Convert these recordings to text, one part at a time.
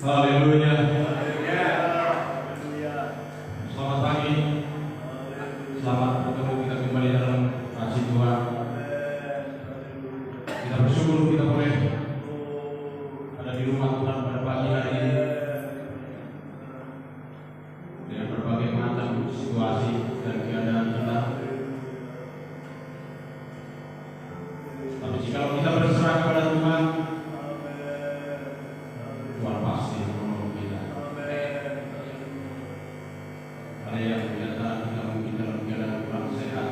Haleluya. Selamat pagi. Selamat bertemu kita kembali dalam kasih Tuhan. Kita bersyukur kita boleh ada di rumah Tuhan pada pagi hari ini dengan berbagai macam situasi dan keadaan kita. Tapi jika kita berserah kepada Tuhan, Tuhan pasti menolong kita. Ada yang kelihatan kita mungkin dalam keadaan kurang sehat.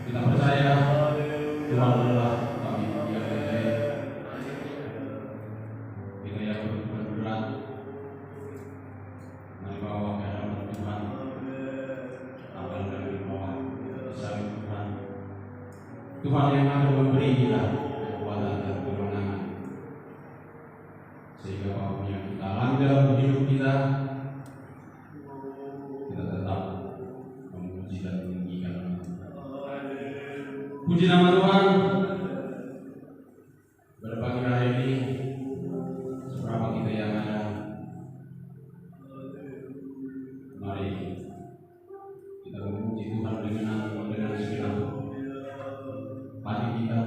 Kita percaya Tuhan adalah tabib yang baik. Kita yang berbeban berat, mari bawa ke hadapan Tuhan. Akan dari bawah bersama Tuhan. Tuhan yang akan memberi kita kekuatan dan kemenangan, sehingga apapun yang kita alami dalam hidup kita tetap memuji dan meninggikan. Puji nama Tuhan. Pada pagi hari ini, seberapa kita yang ada, mari kita memuji Tuhan dengan segenap hati kita,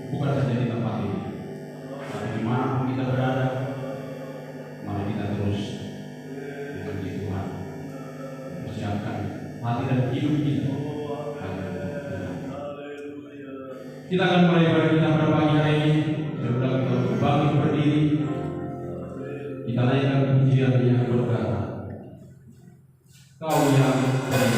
bukan saja di tempat ini, tapi dimanapun kita berada. Mari kita terus memuji Tuhan, persiapkan hati dan hidup kita. Kita akan mulai ibadah kita pada pagi hari ini. Sudah kita bangkit berdiri, kita naikkan pujian yang berkata, Kau yang baik.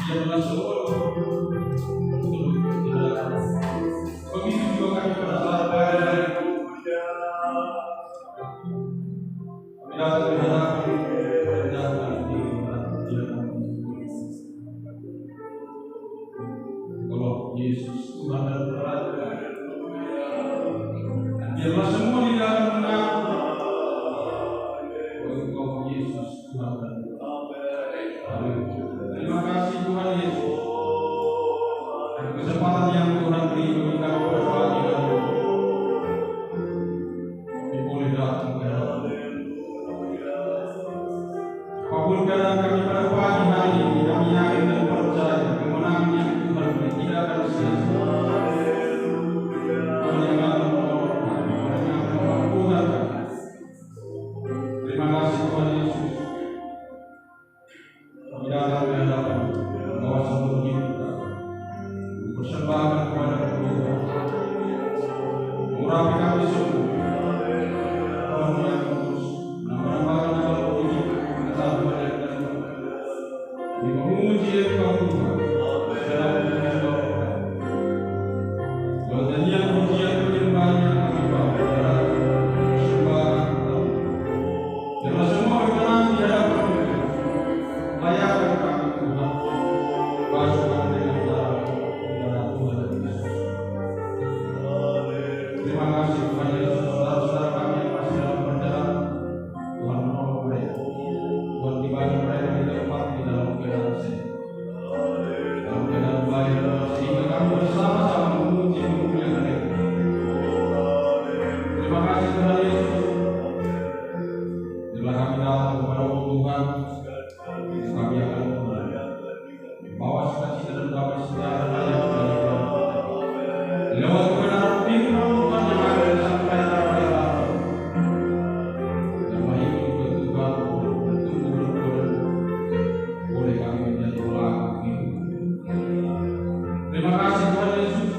Siaplah seluruh begitu juga kami pada saat pada hari kami datang menghadapi pernyataan di kalau Yesus Tuhan dan Raja, biarlah semua di dalam mengaku Engkau Yesus Tuhan dan Raja. Terima kasih Tuhan Yesus, kesempatan yang Tuhan beri bagi kami pada pagi hari ini. Kami boleh datang ke hadapan. Apapun keadaan kami pada pagi hari ini, kami yakin dan percaya kemenangan yang Tuhan beri tidak akan sia-sia. Tuhan yang akan menolong kami, Tuhan yang akan memampukan kami. Terima kasih Tuhan Yesus. Kami datang ke hadapan bahwa seluruh hidup kami persembahkan kepada Tuhan, mengurapi kami semua. Tuhan yang kudus, menambahkan dalam puji kesatuan yang dan kami memuji Engkau Tuhan dalam kehidupan kami. Dalam nyanyian pujian penyembahan yang kami bawa dalam persembahan kami, biarlah semua berkenan di hadapan Tuhan. Layakkan kami Tuhan, basuhkan dengan darah Tuhan Yesus. Terima kasih Tuhan Yesus, saudara-saudara kami yang masih dalam perjalanan, Tuhan menolong mereka. Tuhan dibagi mereka di tempat di dalam keadaan sehat, dalam keadaan baik, sehingga kami bersama-sama memuji memuliakan Engkau. Terima kasih Tuhan Yesus. Bila kami datang kepada Tuhan, kami akan membawa sukacita dan damai sejahtera yang dari Tuhan. Lewat kebenaran firman Tuhan yang akan disampaikan kepada kami, dan mengikuti Tuhan bertumbuh berkembang, boleh kami menjadi pelaku kehidupan. Terima kasih Tuhan Yesus.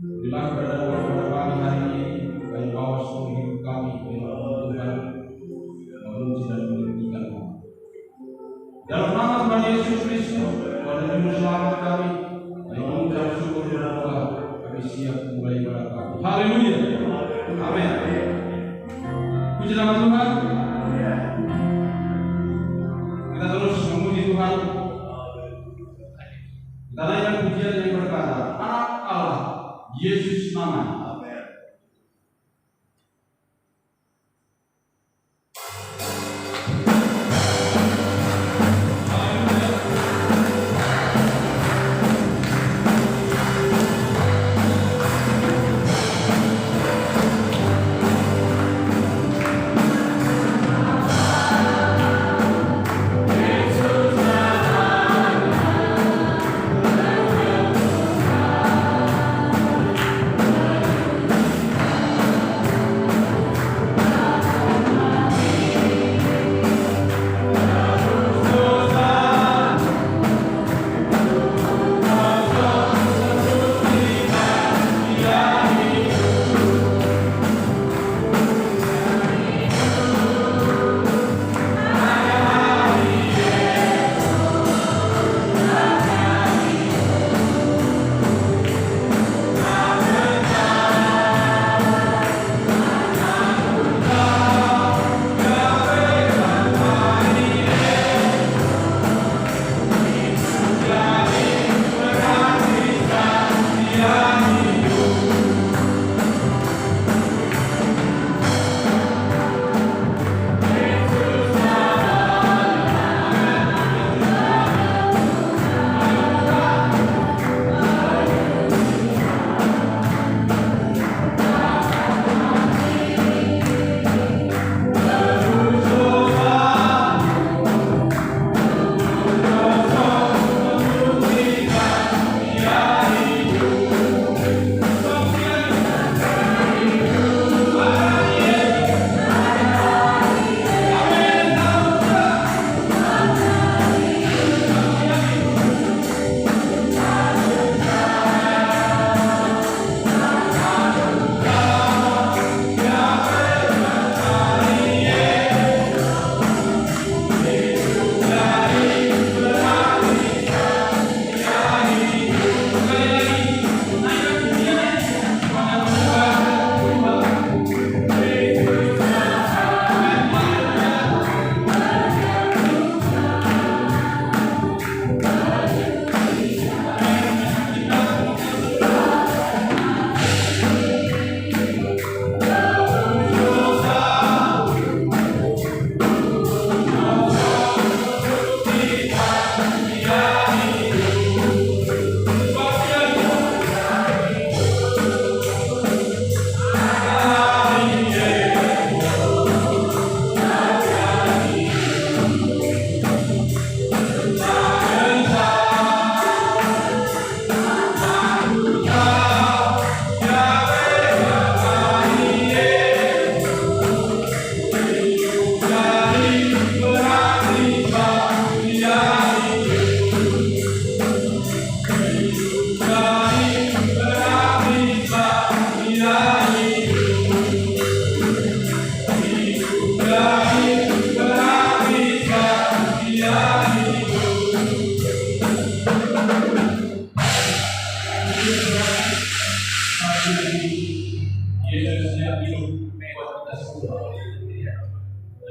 Bila kebenaran pada pagi hari ini, kami bawa seluruh hidup kami ke Tuhan, memuji dan meninggikan Tuhan. Dalam nama Tuhan Yesus Kristus, Tuhan dan Juru Selamat kami, kami mengucap syukur dan doa, kami siap memulai ibadah kami. Haleluya. Amin. Puji nama Tuhan. Kita terus memuji Tuhan. Kita naikkan pujian yang berkata, Anak Allah, Yesus namanya.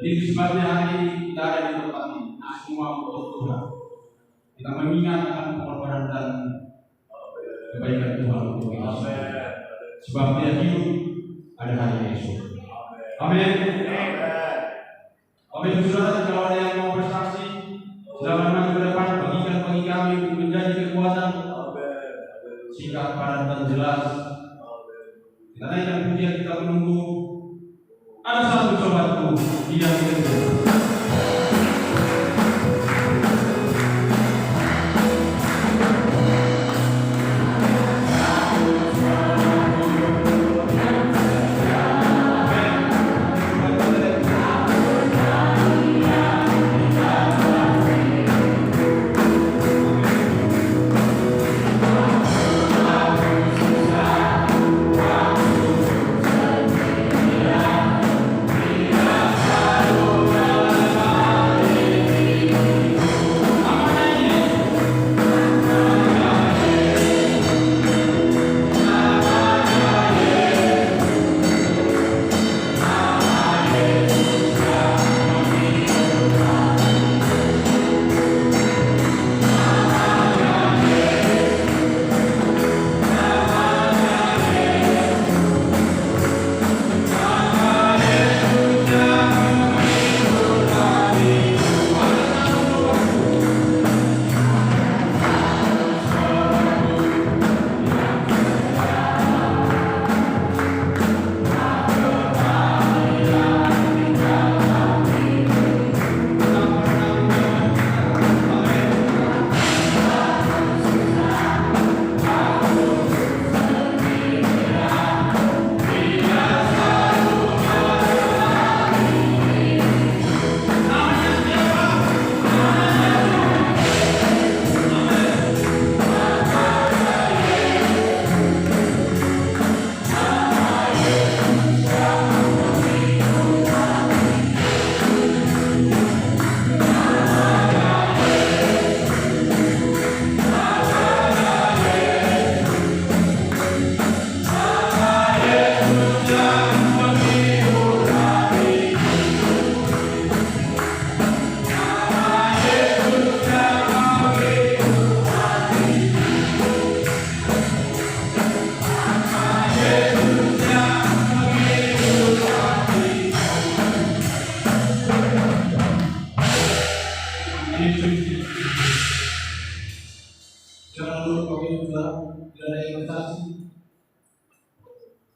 Itu sebabnya hari ini kita ada di tempat ini, semua untuk Tuhan. Kita mengingat akan pengorbanan dan kebaikan Tuhan untuk kita semua. Sebab Dia hidup, ada hari esok. Amin. Amin. Saudara, kalau ada yang mau bersaksi, silakan maju ke depan, bagikan bagi kami untuk menjadi kekuatan. Singkat, padat dan jelas. Kita naikkan pujian, kita menunggu. Ada satu sobatku yang kedua.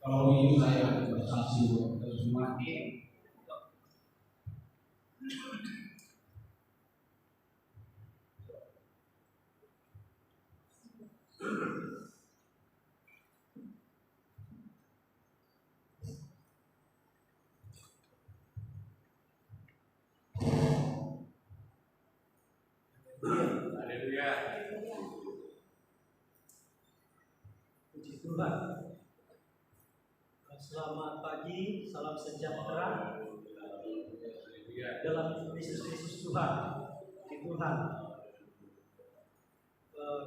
Kalau ini saya bersaksi buat kita semua. Haleluya. Puji Tuhan. Selamat pagi, salam sejahtera dalam Kristus Tuhan. Puji Tuhan.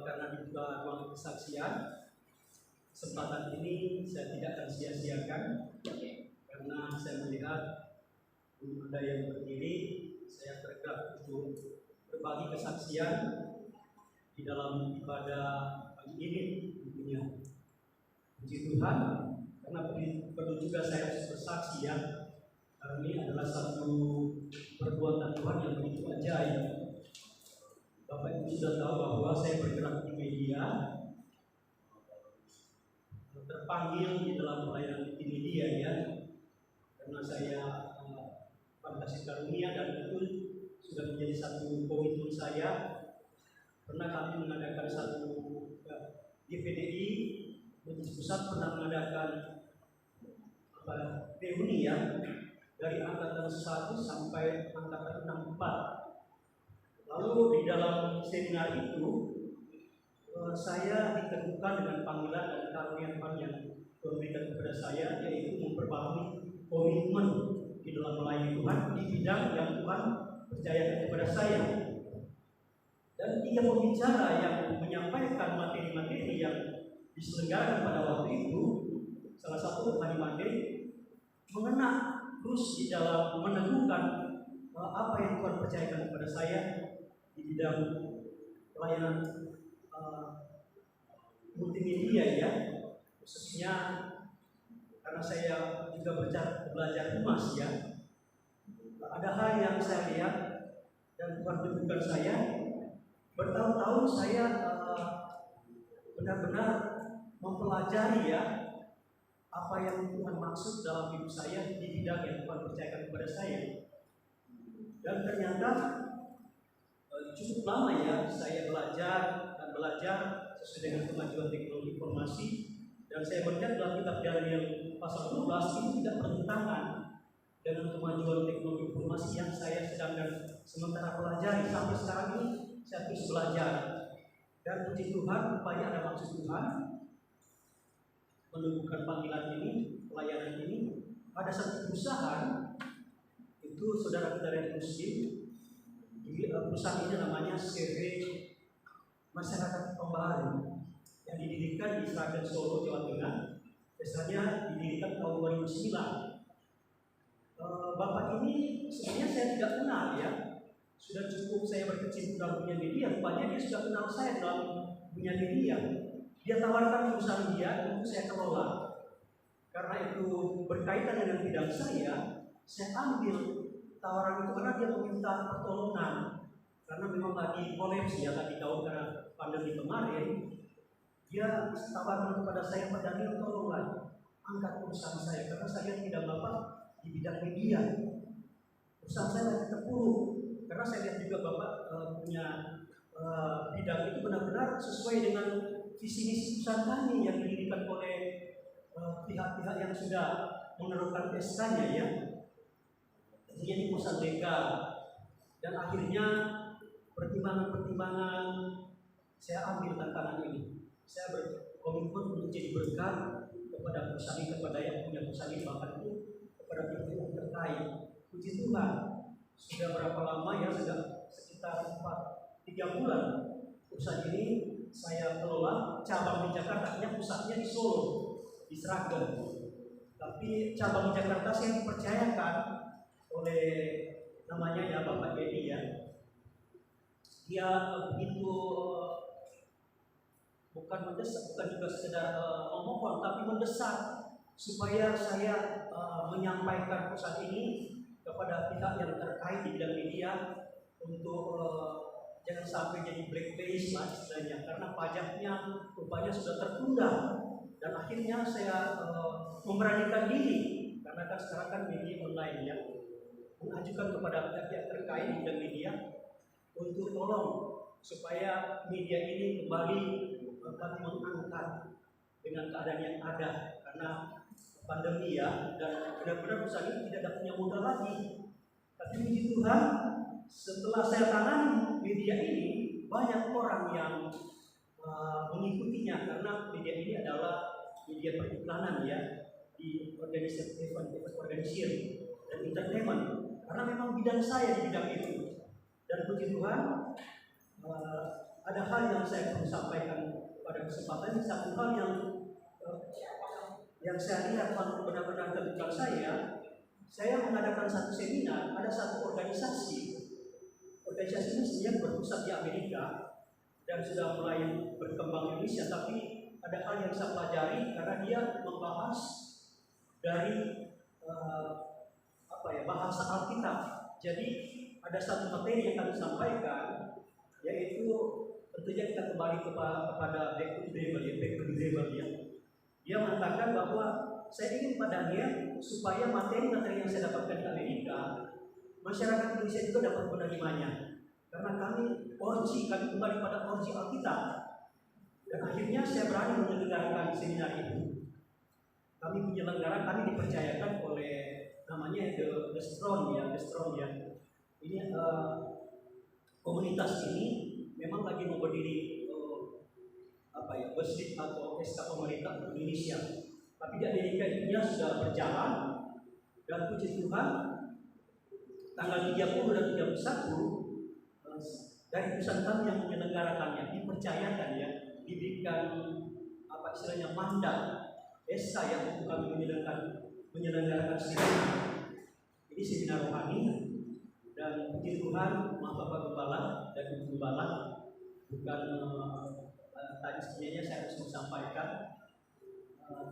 Karena dibuka ruang kesaksian, kesempatan ini saya tidak akan sia-siakan karena saya melihat ada yang berdiri, saya bergerak untuk berbagi kesaksian di dalam ibadah pagi ini tentunya. Puji Tuhan, karena perlu juga saya bersaksi ya, karena ini adalah satu perbuatan Tuhan yang begitu ajaib. Bapak Ibu sudah tahu bahwa saya bergerak di media, terpanggil di dalam pelayanan di media ya, karena saya fantasi karunia dan itu sudah menjadi satu komitmen saya. Pernah kami mengadakan satu GPDI Majelis Pusat pernah mengadakan reuni ya, dari angkatan 1 sampai angkatan 64. Lalu di dalam seminar itu saya diteguhkan dengan panggilan dan karunia Tuhan yang diberikan kepada saya, yaitu memperbaharui komitmen di dalam melayani Tuhan di bidang yang Tuhan percayakan kepada saya. Dan 3 pembicara yang menyampaikan materi-materi yang diselenggarakan pada waktu itu, salah satu Hari Made mengena terus di dalam meneguhkan apa yang Tuhan percayakan kepada saya di bidang pelayanan multimedia ya, khususnya karena saya juga belajar humas ya. Ada hal yang saya lihat dan Tuhan tunjukkan saya, bertahun-tahun saya benar-benar mempelajari ya apa yang Tuhan maksud dalam hidup saya di bidang yang Tuhan percayakan kepada saya. Dan ternyata cukup lama ya saya belajar sesuai dengan kemajuan teknologi informasi, dan saya melihat dalam kitab Daniel pasal 12 ini tidak bertentangan dengan kemajuan teknologi informasi yang saya sedangkan sementara pelajari. Sampai sekarang ini saya terus belajar, dan puji Tuhan rupanya ada maksud Tuhan menumbuhkan panggilan ini, pelayanan ini. Ada satu perusahaan itu saudara-saudara Muslim, perusahaan ini namanya CV Masyarakat Pembaharu yang didirikan di Sragen, Solo, Jawa Tengah. Biasanya didirikan tahun 2009. Bapak ini sebenarnya saya tidak kenal ya. Sudah cukup saya berkecimpung dalam dunia media, rupanya dia sudah kenal saya dalam dunia media. Dia tawarkan perusahaan dia untuk saya kelola. Karena itu berkaitan dengan bidang saya ambil tawaran itu karena dia meminta pertolongan. Karena memang lagi kolaps ya, tadi tahun karena pandemi kemarin. Dia tawarkan kepada saya, Pak Daniel, tolonglah angkat perusahaan saya karena saya tidak Bapak di bidang media. Perusahaan saya lagi terpuruk karena saya lihat juga Bapak punya bidang itu benar-benar sesuai dengan visi misi perusahaan kami yang didirikan oleh pihak-pihak yang sudah menerapkan SK-nya ya. Jadi ini perusahaan legal, dan akhirnya pertimbangan-pertimbangan saya ambil tantangan ini. Saya berkomitmen untuk jadi berkat kepada perusahaan ini, kepada yang punya perusahaan ini, bahkan itu kepada pihak yang terkait. Puji Tuhan, sudah berapa lama ya, sudah sekitar 3 bulan perusahaan ini saya kelola. Cabang di Jakarta, pusatnya di Solo, di Sragen. Tapi cabang di Jakarta saya dipercayakan oleh namanya ya Bapak Dedi ya. Dia begitu bukan mendesak, bukan juga sekedar memohon, tapi mendesak supaya saya menyampaikan perusahaan ini kepada pihak yang terkait di bidang media untuk jangan sampai jadi blacklist lah istilahnya, karena pajaknya rupanya sudah tertunda. Dan akhirnya saya memberanikan diri, karena kan sekarang kan media online ya, mengajukan kepada pihak terkait di bidang media untuk tolong supaya media ini kembali kami mengangkat dengan keadaan yang ada karena pandemi ya, dan benar-benar perusahaan ini tidak ada punya modal lagi. Tapi puji Tuhan, setelah saya tangani media ini, banyak orang yang mengikutinya karena media ini adalah media periklanan ya, di organisasi dan entertainment, karena memang bidang saya di bidang itu. Dan puji Tuhan, ada hal yang saya perlu sampaikan pada kesempatan ini. Satu hal yang saya lihat benar-benar terbuka saya mengadakan satu seminar. Ada satu organisasi ini sebenarnya berpusat di Amerika dan sudah mulai berkembang di Indonesia, tapi ada hal yang saya pelajari karena dia membahas dari bahasa Alkitab. Jadi ada satu materi yang kami sampaikan, yaitu tentunya kita kembali kepada back to the Bible ya. Dia mengatakan bahwa saya ingin padanya supaya materi-materi yang saya dapatkan di Amerika, masyarakat Indonesia juga dapat menerimanya. Karena kami kembali pada orji Alkitab. Dan akhirnya saya berani menyelenggarakan seminar itu. Kami dipercayakan oleh namanya The Strong ya. Ini komunitas ini memang lagi mau berdiri Beslit atau SK pemerintah Indonesia. Tapi di Amerika ini sudah berjalan, dan puji Tuhan tanggal 30 dan 31 dari perusahaan kami yang menyelenggarakannya dipercayakan ya, diberikan mandat SK yang untuk kami menyelenggarakan seminar. Ini seminar rohani, dan Dan puji Tuhan, maaf Bapak Gembala dan Ibu Gembala, bukan tadi sebenarnya saya harus menyampaikan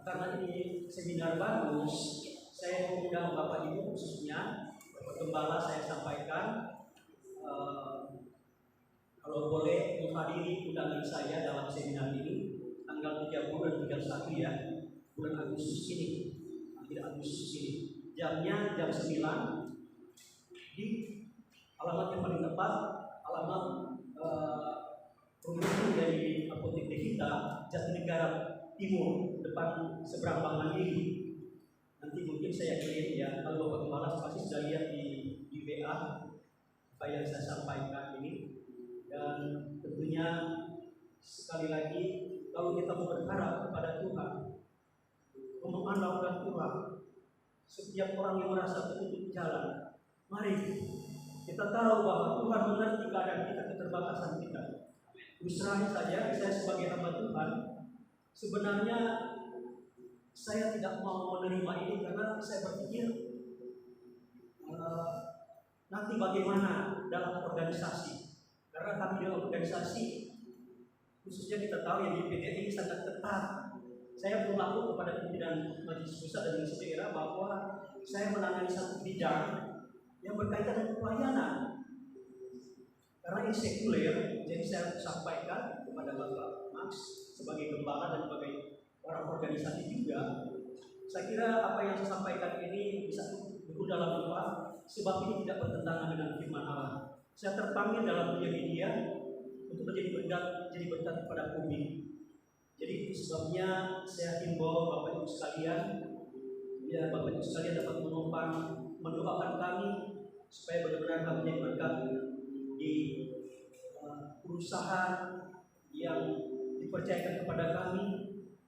karena ini seminar bagus, saya mengundang Bapak Ibu khususnya Bapak Gembala saya sampaikan kalau boleh menghadiri undangan saya dalam seminar ini tanggal 30 dan 31 ya, bulan Agustus ini, akhir Agustus ini. Jamnya jam 9 di alamat yang paling tepat, alamat rumah dari Apotek Devita, Jatinegara Timur, depan seberang Bank Mandiri. Nanti mungkin saya kirim ya, kalau Bapak Gembala pasti sudah lihat di WA apa yang saya sampaikan ini. Dan tentunya sekali lagi, kalau kita mau berharap kepada Tuhan, mengandalkan Tuhan, setiap orang yang merasa tertutup jalan, mari kita tahu bahwa Tuhan mengerti keadaan kita, keterbatasan kita. Terus saja, saya sebagai hamba Tuhan, sebenarnya saya tidak mau menerima ini karena saya berpikir nanti bagaimana dalam organisasi. Karena kami dalam organisasi, khususnya kita tahu yang di PDI ini sangat ketat. Saya berlaku kepada pimpinan Majelis Pusat dan Majelis Daerah bahwa saya menangani satu bidang yang berkaitan dengan pelayanan. Karena ini sekuler, jadi saya sampaikan kepada Bapak Max sebagai gembala dan sebagai orang organisasi juga. Saya kira apa yang saya sampaikan ini bisa duduk dalam doa, sebab ini tidak bertentangan dengan firman Allah. Saya terpanggil dalam dunia media untuk menjadi berkat kepada publik. Jadi itu sebabnya saya himbau Bapak Ibu sekalian, biar Bapak Ibu sekalian dapat mendoakan kami supaya benar-benar kami menjadi berkat di perusahaan yang dipercayakan kepada kami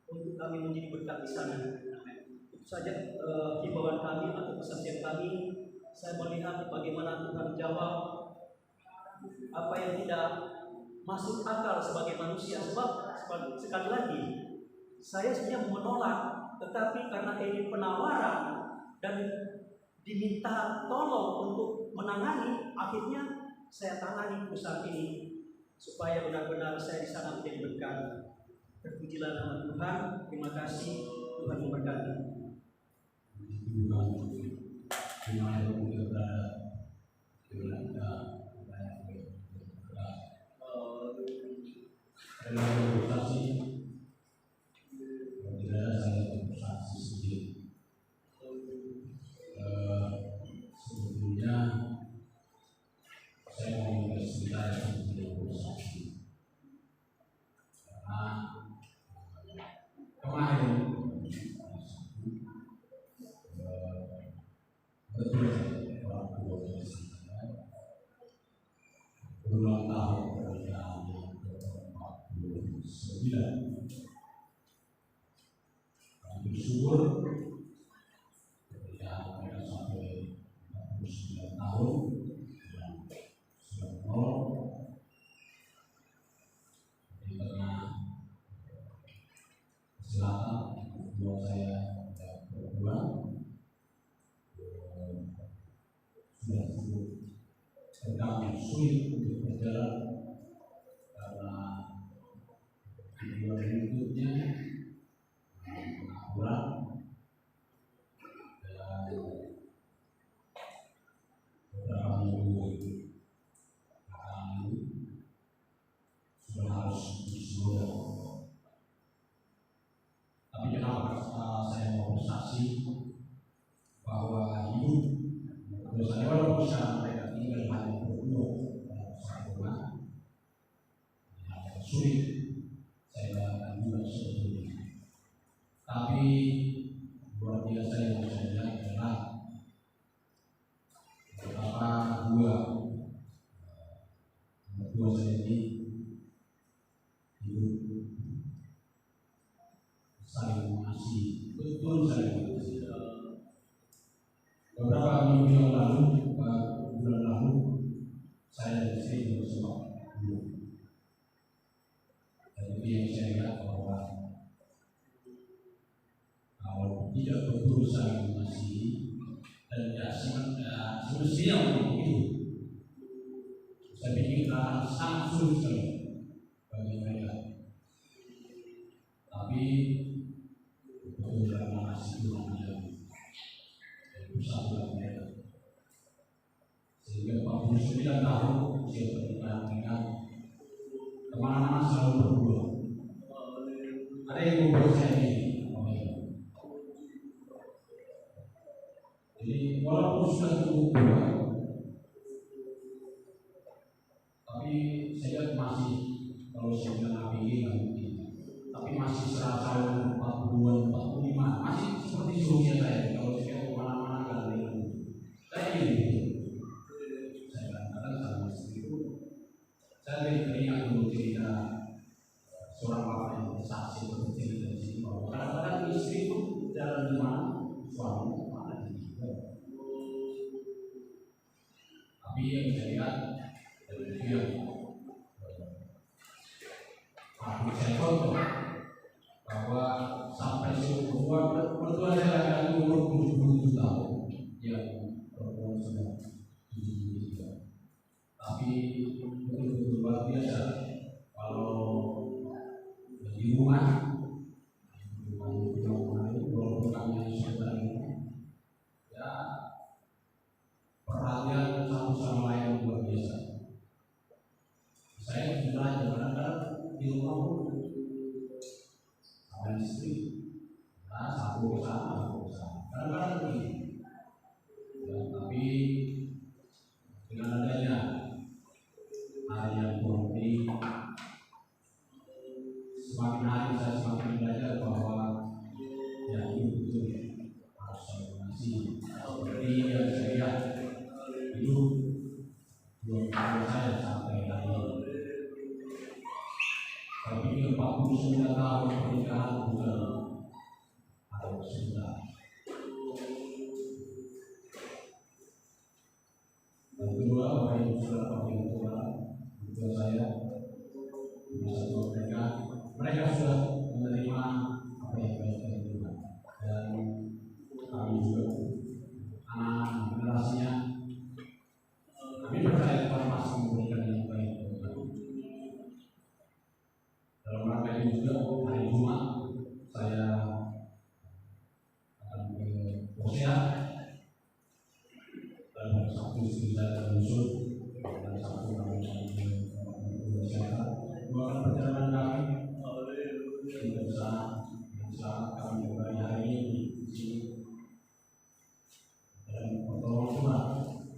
untuk kami menjadi berkat di sana. Itu saja himbauan kami atau kesaksian kami. Saya melihat bagaimana Tuhan jawab apa yang tidak masuk akal sebagai manusia. Sebab sekali lagi saya sebenarnya menolak, tetapi karena ini penawaran dan diminta tolong untuk menangani, akhirnya saya tangani perusahaan ini supaya benar-benar saya di sana menjadi berkat. Terpujilah nama Tuhan. Terima kasih, Tuhan memberkati. Sebetulnya saya mau bercerita sebelum bersaksi karena kemarin betul orang tua saya berulang tahun pernikahan yang ke-49. Kami bersyukur ketika mereka sampai 49 tahun dan sudah menolong di tengah kesehatan kedua saya yang berdua sudah cukup terganggu sulit untuk berjalan karena kedua berikutnya pengaturan dan beberapa minggu sudah harus disuruh. Tapi kenapa saya mau bersaksi bahwa hidup menurut saya walaupun sekarang mereka tinggal hanya berdua dalam satu rumah yang sulit saya bayangkan juga sebetulnya. Tapi luar biasa yang saya lihat adalah beberapa dua saya ini hidup saling mengasihi, betul saling mengasihi. Beberapa minggu yang lalu, bulan lalu, saya dan istri bersama dulu. Dan itu yang saya lihat bahwa kalau tidak betul saling mengasihi dan tidak semestinya untuk itu, sangat sulit sekali bagi mereka. Tapi betul karena kasih Tuhan yang bersatu dengan mereka, sehingga 49 tahun usia pernikahan mereka kemana-mana selalu berdua. Ada yang membuat saya ini, jadi walaupun sudah cukup tua, tapi saya masih, kalau saya bilang ABG nggak mungkin, tapi masih serasa 40-an, 45, masih seperti usia saya. Kalau saya kemana-mana kan saya ini, saya katakan sama istri itu, saya teringat dulu cerita seorang bapak yang bersaksi cerita di sini bahwa kadang-kadang istri itu jalan di mana, suami mana di sini. Tapi yang saya lihat dari dia, aku saya contoh bahwa sampai seumur mertua saya lagi umur 77 tahun, yang perempuan sudah 73. Tapi betul-betul luar biasa kalau di rumah walaupun kami saudara ya perhatian satu sama lain luar biasa. Saya sudah kadang-kadang di rumah sama istri, nah satu ke sana, kadang-kadang begini. Ya, tapi dengan adanya hari yang kurang lebih, semakin hari saya semakin belajar bahwa ya itu betul harus saya mengasihi. Seperti yang saya lihat hidup dua orang saya sampai hari ini. Saya pikir 49 tahun pernikahan bukan hal yang sudah. Dan kedua, Bapak Ibu Saudara, kedua saya di masa tua mereka sudah menerima apa yang baik dari Tuhan, dan kami juga anak generasinya, kami percaya Tuhan masih memberikan yang baik untuk kami. Dalam rangka ini juga hari Jumat saya akan ke Korea, dan hari Sabtu saya menyusul, dan Sabtu kami akan ke dua perjalanan kami di sana. Saat kami kembali hari ini di sini dan pertolongan Tuhan,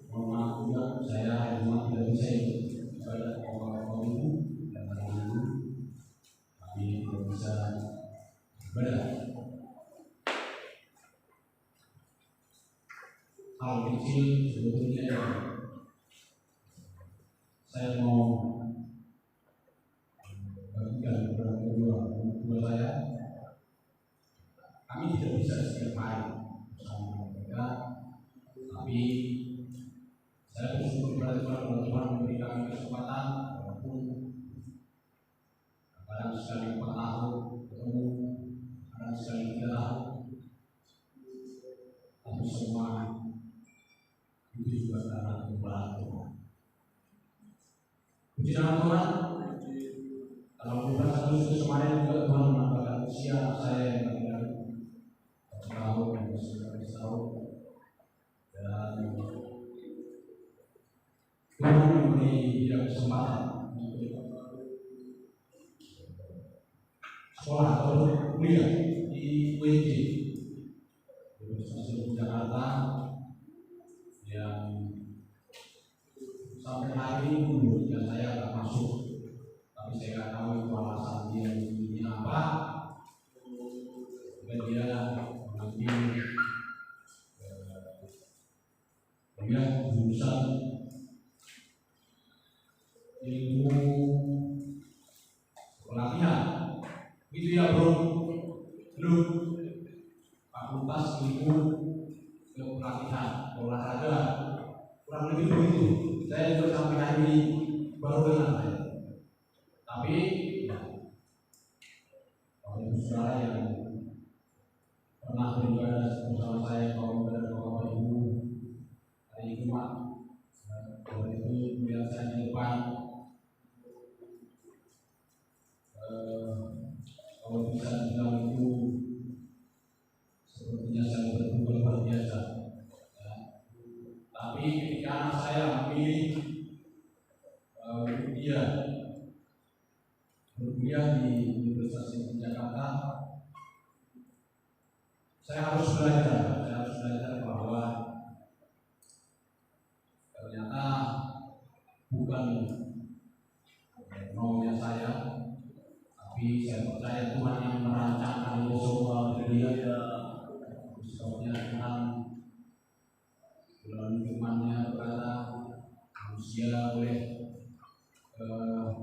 mohon maaf juga saya hari Jumat tidak bisa ibadah bapak-bapak ibu dan ibu, tapi tidak bisa ibadah. Hal kecil sebetulnya saya mau bagikan kepada kedua saya. Kami tidak bisa setiap hari bersama mereka, tapi saya bersyukur kepada Tuhan memberi kami kesempatan, walaupun kadang sekali 4 tahun ketemu, kadang sekali 3 tahun, tapi semua itu juga karena kemurahan Tuhan. Puji nama Tuhan. Kalau 12 Agustus kemarin juga Tuhan menambahkan usia saya yang tinggal 1 tahun dan 19 tahun, dan Tuhan memberi dia kesempatan untuk sekolah atau kuliah di UNJ Universitas Jakarta, yang sampai hari ini dulu ya saya nggak masuk, tapi saya nggak tahu itu alasan dia ini apa. Dan dia mengambil jurusan ilmu pelatihan, gitu ya bro, belum fakultas ilmu pelatihan olahraga, kurang lebih begitu. Saya juga sampai hari ini baru dengar saya. Tapi ya, kalau saudara yang pernah beribadah bersama saya, kaum dan bapak ibu hari Jumat, kalau itu melihat saya di depan, kalau bisa dibilang itu sepertinya saya bertumbuh luar biasa. Ya. Tapi ketika anak saya memilih berkuliah di Universitas di Jakarta, saya harus belajar bahwa ternyata bukan maunya saya, tapi saya percaya Tuhan yang merancangkan itu semua. Dia sebabnya Tuhan melalui firman-Nya berkata manusia boleh kalau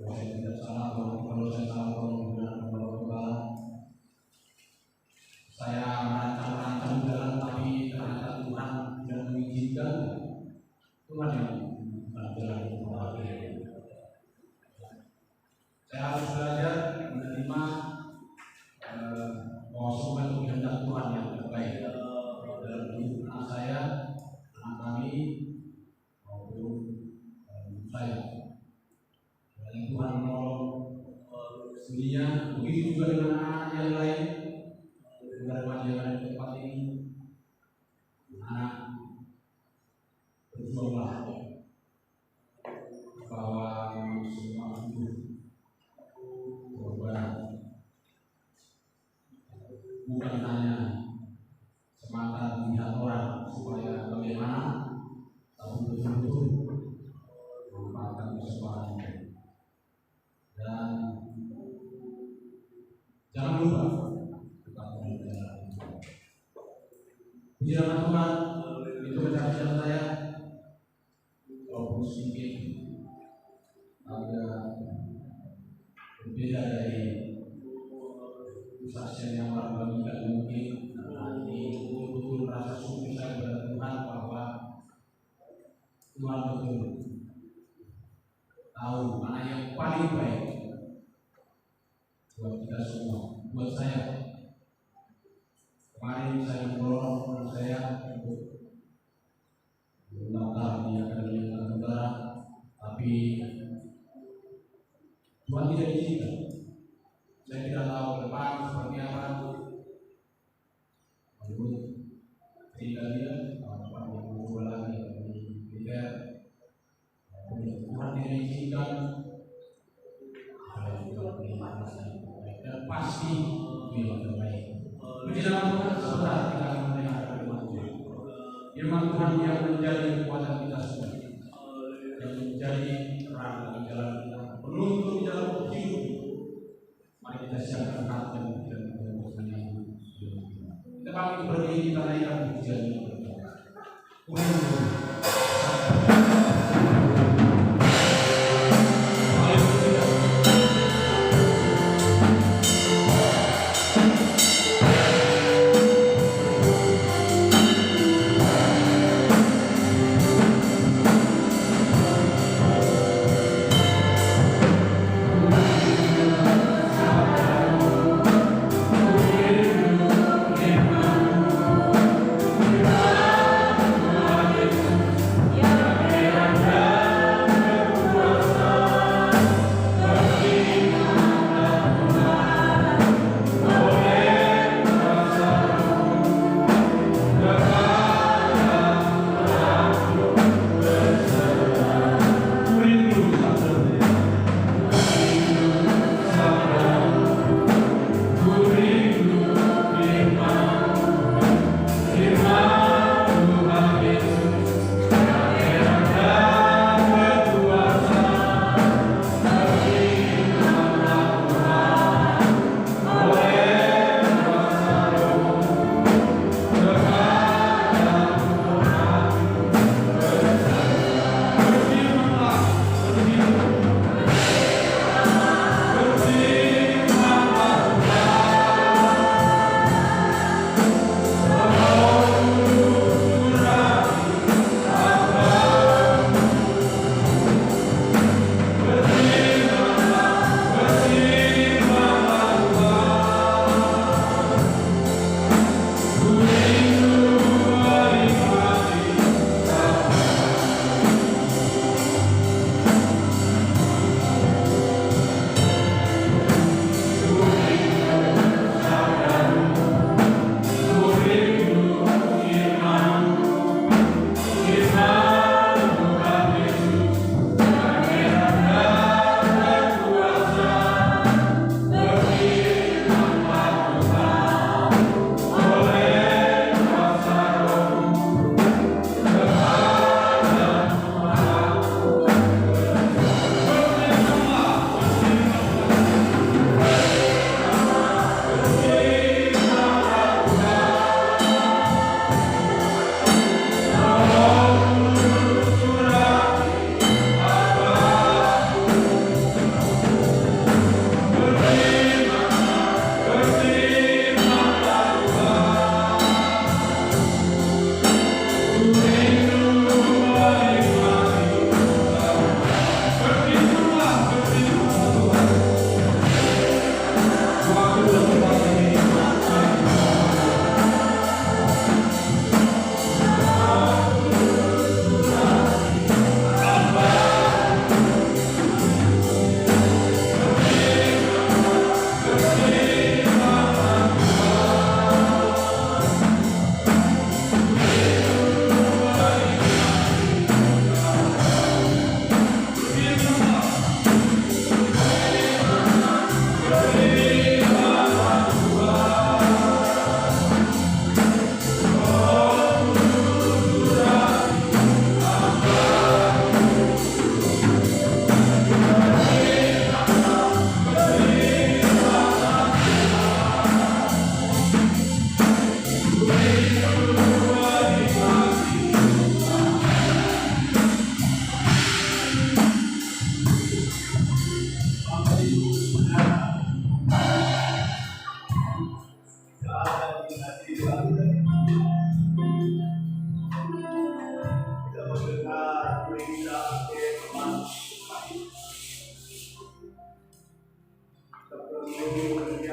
saya tidak salah, kalau saya salah tolong menggunakan kepala. Saya merancang jalan, tapi ternyata Tuhan tidak mengizinkan. Tuhan yang jalan itu terakhir. Saya harus belajar menerima bahwa semua itu kehendak Tuhan yang terbaik dalam hidup anak saya, anak kami, maupun saya. Dan Tuhan menolong dunia, begitu juga dengan anak yang lain. Remaja di tempat ini, anak berjuanglah bahwa semua itu korban, bukan hanya semata melihat orang supaya bagaimana, tapi betul-betul memanfaatkan kesempatan itu. Dan jangan lupa puji nama Tuhan, itu kesaksian saya. Walaupun sedikit agak berbeda dari kesaksian yang orang bagikan mungkin. Nah, ini betul-betul merasa syukur saya kepada Tuhan bahwa Tuhan betul tahu mana yang paling baik buat kita semua, buat saya. Kemarin saya mendorong teman saya untuk mendaftar di Akademi Angkatan Udara, tapi Tuhan tidak izinkan. Saya tidak tahu ke depan seperti apa. Menurut cerita dia, Bapak yang mau lagi di militer, Tuhan tidak izinkan. Dan pasti dia terbaik. Puji nama Tuhan, sebentar kita akan mendengarkan firman Tuhan. Firman Tuhan yang menjadi kekuatan kita semua, yang menjadi terang dalam jalan kita, penuntun dalam hidup. Mari kita siapkan hati dan pikiran kita untuk menyanyi. Kita bangkit berdiri, kita naikkan pujian ini.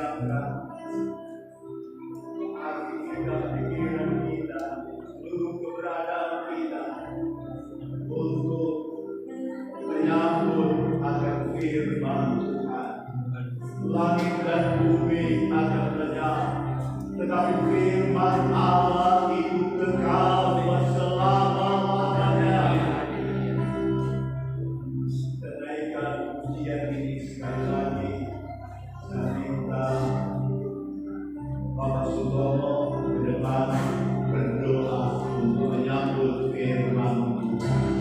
siapkan hati kita, pikiran kita, seluruh keberadaan kita untuk menyambut akan firman Tuhan. Langit dan bumi akan lenyap, tetapi firman Allah itu kekal selama-lamanya. Kenaikan pujian ini sekali lagi saya minta Bapak Sutomo ke depan berdoa untuk menyambut firman Tuhan.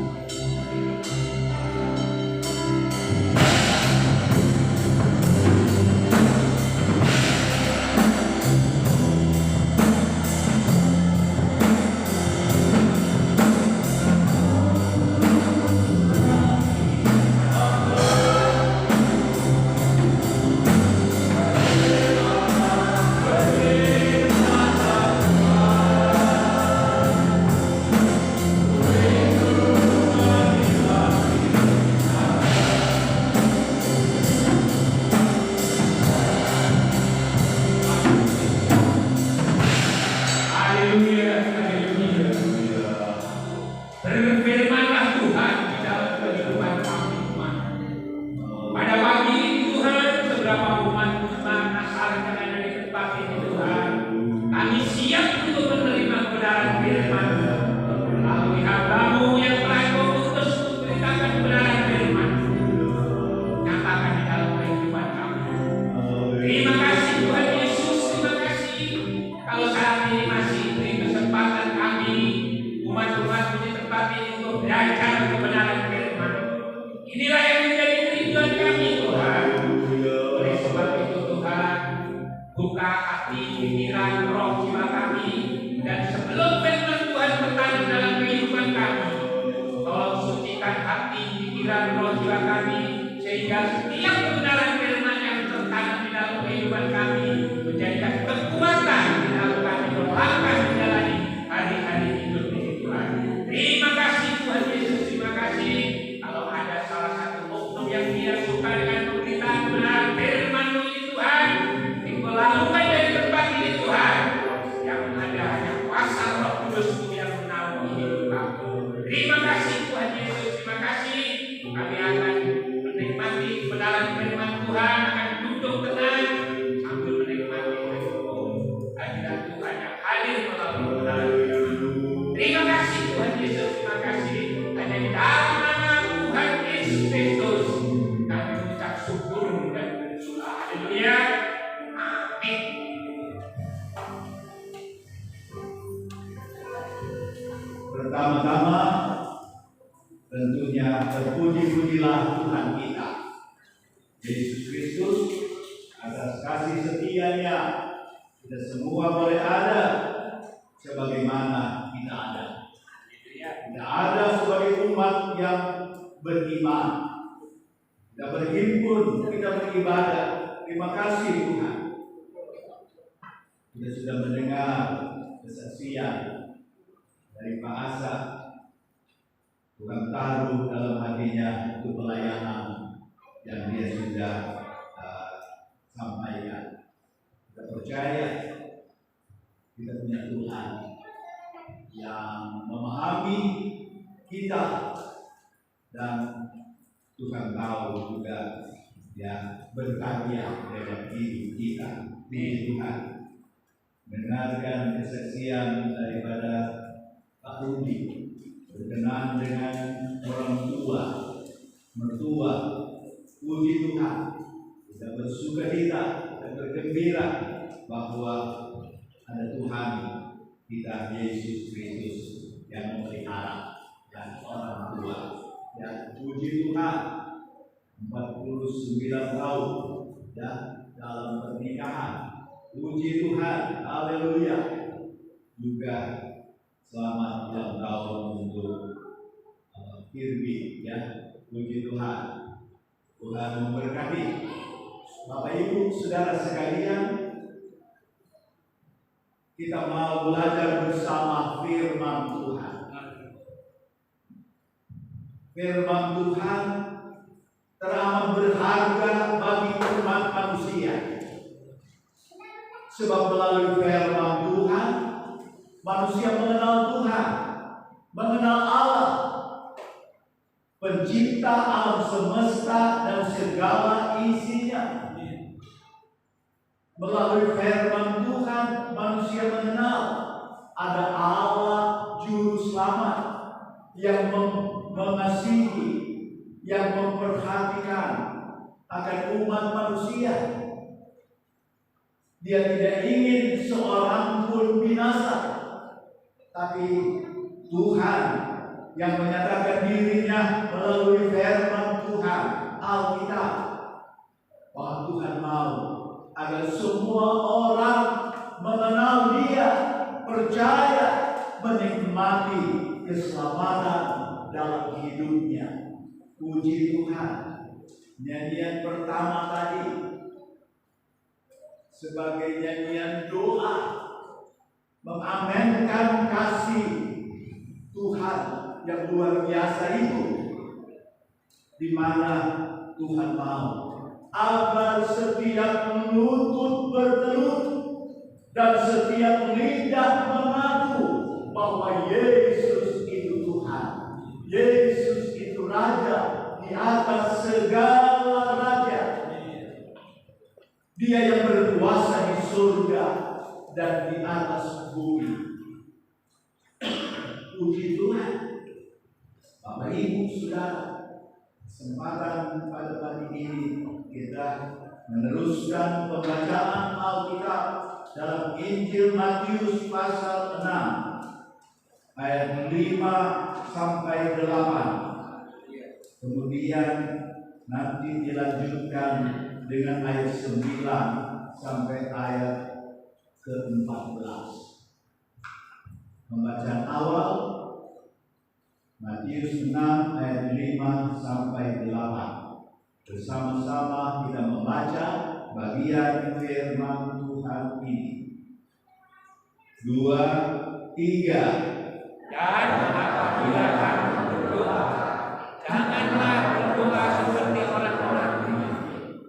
Berfirmanlah Tuhan di dalam kehidupan kami umat. Pada pagi ini Tuhan, seberapa umat Tuhan asalkan ada di tempat ini Tuhan, kami siap untuk menerima kebenaran firman. Melalui hamba-Mu yang telah Kau utus untuk memberitakan kebenaran firman, nyatakan di dalam kehidupan kami. Terima kasih Tuhan Yesus, terima kasih. Kalau saat ini masih beri kesempatan kami umat-umat di tempat ini untuk belajar kebenaran firman. Inilah yang menjadi kerinduan kami Tuhan. Oleh sebab itu Tuhan, buka hati, pikiran, roh, jiwa kami, dan sebelum firman Tuhan bertanam dalam kehidupan kami, tolong sucikan hati, pikiran, roh, jiwa kami, sehingga setiap kebenaran firman yang tertanam di dalam kehidupan kami menjadikan kekuatan di dalam kami melangkah menjalani hari-hari hidup ini Tuhan. Terima kasih Tuhan Yesus, terima kasih. Kalau ada salah satu oknum yang tidak suka dengan pemberitaan kebenaran firman-Mu ini Tuhan, Engkau lakukan dari tempat ini Tuhan. Yang ada hanya kuasa Roh Kudus-Mu yang menaungi hidup kami. Terima kasih Tuhan Yesus, terima kasih. Kami akan menikmati kebenaran firman Tuhan, akan duduk tenang sambil menikmati hadirat Tuhan yang hadir melalui kebenaran firman. Terima kasih Tuhan Yesus, terima kasih. Hanya di dalam nama Tuhan Yesus Kristus kami mengucap syukur dan berdoa. Haleluya. Amin. Pertama-tama tentunya terpuji-pujilah Tuhan kita Yesus Kristus atas kasih setia-Nya. Kita semua boleh ada sebagaimana kita ada. Kita ada sebagai umat yang beriman. Kita berhimpun, kita beribadah. Terima kasih Tuhan. Kita sudah mendengar kesaksian dari Pak Asa. Tuhan taruh dalam hatinya untuk pelayanan yang dia sudah sampaikan. Kita percaya kita punya Tuhan yang memahami kita, dan Tuhan tahu juga ya berkarya dalam hidup kita. Di Tuhan mendengarkan kesaksian daripada Pak Rudi berkenan dengan orang tua, mertua. Puji Tuhan, kita bersukacita dan bergembira bahwa ada Tuhan kita Yesus Kristus yang memelihara dan orang tua. Dan puji Tuhan, 49 tahun ya dalam pernikahan. Puji Tuhan, haleluya. Juga selamat ulang tahun untuk Kirby ya. Puji Tuhan. Tuhan memberkati. Bapak Ibu Saudara sekalian, kita mau belajar bersama firman Tuhan. Firman Tuhan teramat berharga bagi umat manusia. Sebab melalui firman Tuhan, manusia mengenal Tuhan, mengenal Allah, pencipta alam semesta dan segala isinya. Melalui firman Tuhan, manusia mengenal ada Allah Juru Selamat yang mengasihi, yang memperhatikan akan umat manusia. Dia tidak ingin seorang pun binasa, tapi Tuhan yang menyatakan dirinya melalui firman Tuhan, Alkitab, bahwa Tuhan mau agar semua orang mengenal Dia, percaya, menikmati keselamatan dalam hidupnya. Puji Tuhan. Nyanyian pertama tadi sebagai nyanyian doa, mengamenkan kasih Tuhan yang luar biasa itu, di mana Tuhan mau agar setiap lutut bertelut dan setiap lidah mengaku bahwa Yesus itu Tuhan, Yesus itu Raja di atas segala raja. Dia yang berkuasa di surga dan di atas bumi. Puji Tuhan. Bapak Ibu Saudara, kesempatan pada pagi ini kita meneruskan pembacaan Alkitab dalam Injil Matius pasal 6 ayat 5 sampai 8. Kemudian nanti dilanjutkan dengan ayat 9 sampai ayat ke-14. Pembacaan awal Matius 6 ayat 5 sampai 8. Bersama-sama kita membaca bagian firman Tuhan ini. 2, 3. Dan apabila kamu berdoa, janganlah berdoa seperti orang munafik.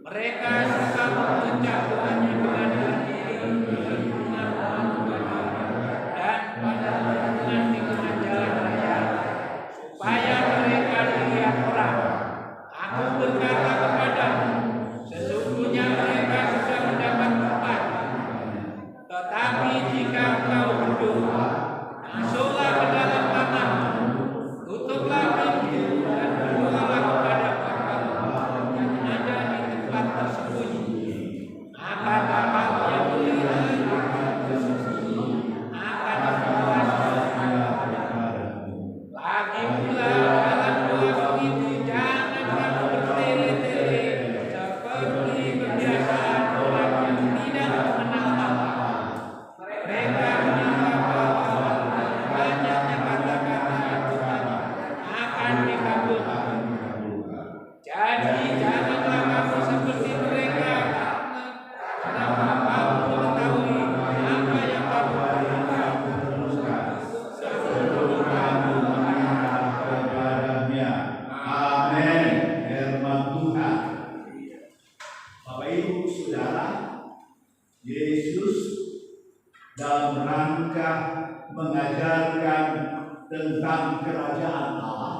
Mereka suka mengucap doanya dengan dengar dan pada dengan jalan raya, supaya mereka dilihat orang. Aku berkata kepadamu, sesungguhnya mereka sudah mendapat tempat. Tetapi jika engkau berdoa, masuklah ke dalam kamarmu, tutuplah pintu dan berdoalah kepada Bapa yang ada di tempat tersembunyi. Maka Bapa yang melihat di tempat tersembunyi akan membalasnya kepadamu. Lagi pula dalam doa itu jangan kamu bertele-tele seperti kebiasaan orang yang tidak mengenal Allah. Mereka menganggap bahwa banyaknya kata-kata Tuhan akan dikabulkan. Jadi janganlah kamu seperti mereka, karena kamu mengetahui apa yang kamu perlukan sebelum kamu meminta Kepadanya. Amin. Firman Tuhan. Bapak Ibu Saudara, Yesus dalam rangka mengajarkan tentang kerajaan Allah.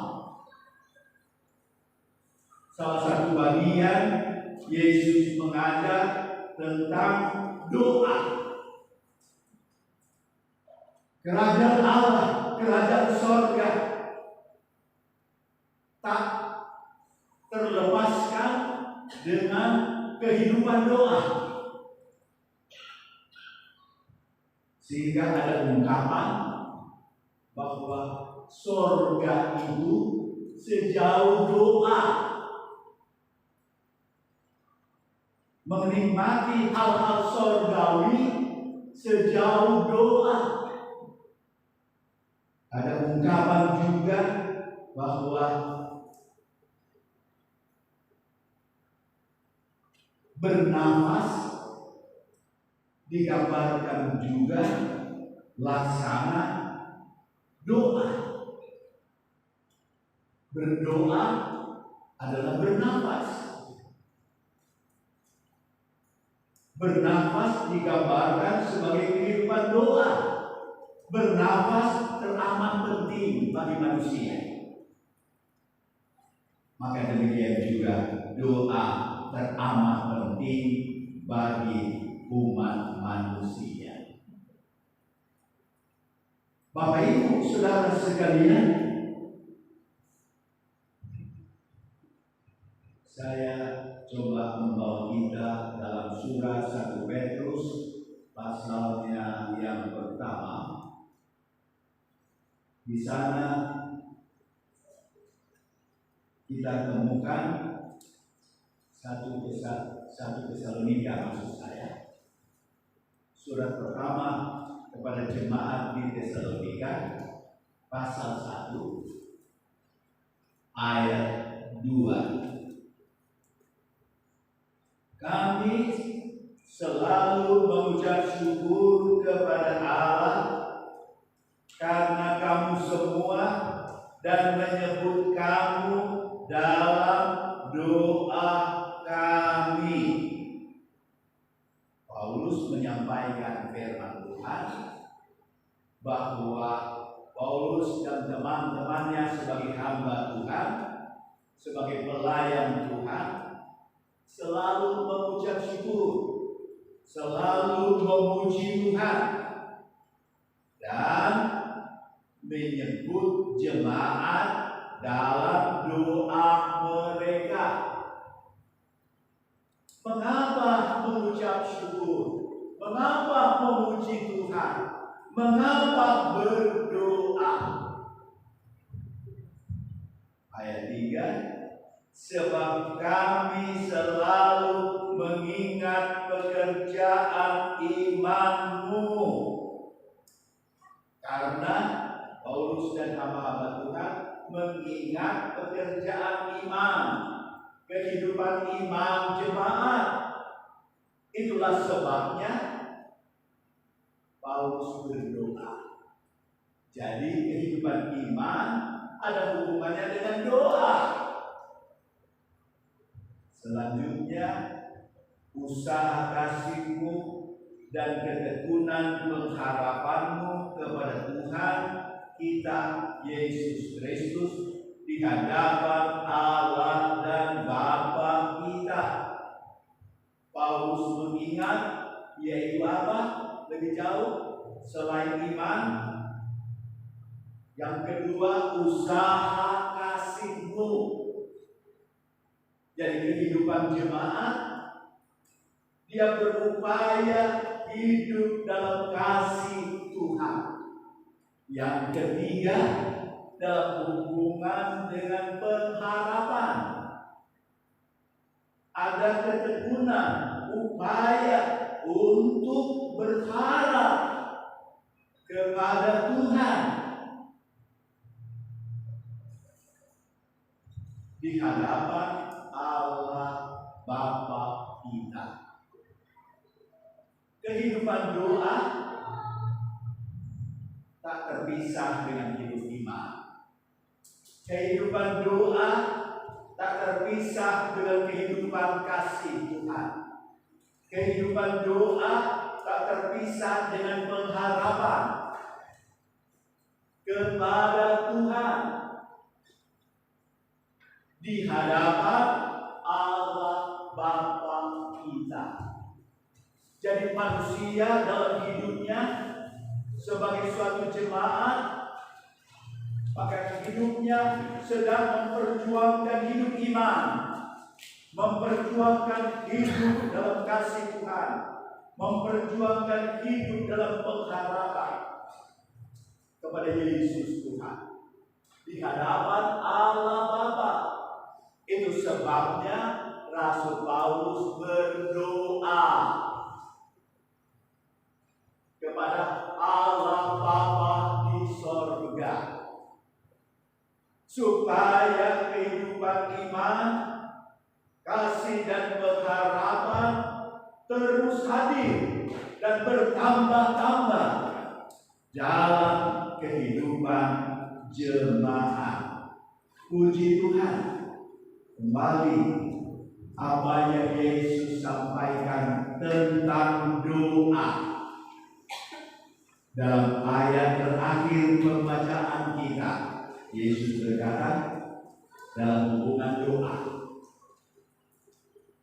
Salah satu bagian Yesus mengajar tentang doa. Kerajaan Allah, kerajaan sorga tak terlepaskan dengan kehidupan doa. Sehingga ada ungkapan bahwa sorga itu sejauh doa. Menikmati hal-hal sorgawi sejauh doa. Ada ungkapan juga bahwa bernafas digambarkan juga laksana doa. Berdoa adalah bernafas. Bernafas digambarkan sebagai kehidupan doa. Bernafas teramat penting bagi manusia. Maka demikian juga doa teramat penting bagi umat manusia. Bapak Ibu Saudara sekalian, saya coba membawa kita dalam surat 1 Petrus pasalnya yang pertama. Di sana kita temukan 1 Tesalonika, maksud saya. Surat pertama kepada jemaat di Tesalonika pasal 1 ayat 2. Kami selalu mengucap syukur kepada Allah karena kamu semua dan menyebut kamu dalam doa kami. Paulus menyampaikan firman Tuhan bahwa Paulus dan teman-temannya sebagai hamba Tuhan, sebagai pelayan Tuhan, selalu mengucap syukur, selalu memuji Tuhan, dan menyebut jemaat dalam doa mereka. Mengapa mengucap syukur? Mengapa memuji Tuhan? Mengapa berdoa? Ayat 3, sebab kami selalu mengingat pekerjaan imanmu. Karena Paulus dan hamba-hamba Tuhan mengingat pekerjaan iman, kehidupan iman jemaat. Itulah sebabnya Paulus berdoa. Jadi kehidupan iman ada hubungannya dengan doa. Selanjutnya, usaha kasihmu dan ketekunan pengharapanmu kepada Tuhan kita Yesus Kristus di hadapan Allah dan Bapa kita. Paulus mengingat, yaitu apa? Lebih jauh selain iman. Yang kedua, usaha kasihmu. Jadi kehidupan jemaat, dia berupaya hidup dalam kasih Tuhan. Yang ketiga, dalam hubungan dengan pengharapan. Ada ketekunan, upaya untuk berharap kepada Tuhan di hadapan Allah Bapa kita. Kehidupan doa tak terpisah dengan hidup iman. Kehidupan doa tak terpisah dengan kehidupan kasih Tuhan. Kehidupan doa tak terpisah dengan pengharapan kepada Tuhan di hadapan Allah Bapa kita. Jadi manusia dalam hidupnya sebagai suatu jemaat, maka hidupnya sedang memperjuangkan hidup iman, memperjuangkan hidup dalam kasih Tuhan, memperjuangkan hidup dalam pengharapan kepada Yesus Tuhan di hadapan Allah Bapa. Itu sebabnya Rasul Paulus berdoa kepada Allah Bapa di sorga supaya kehidupan iman, kasih dan pengharapan terus hadir dan bertambah-tambah dalam kehidupan jemaat. Puji Tuhan. Kembali apa yang Yesus sampaikan tentang dalam ayat terakhir pembacaan kita, Yesus berkata dalam hubungan doa.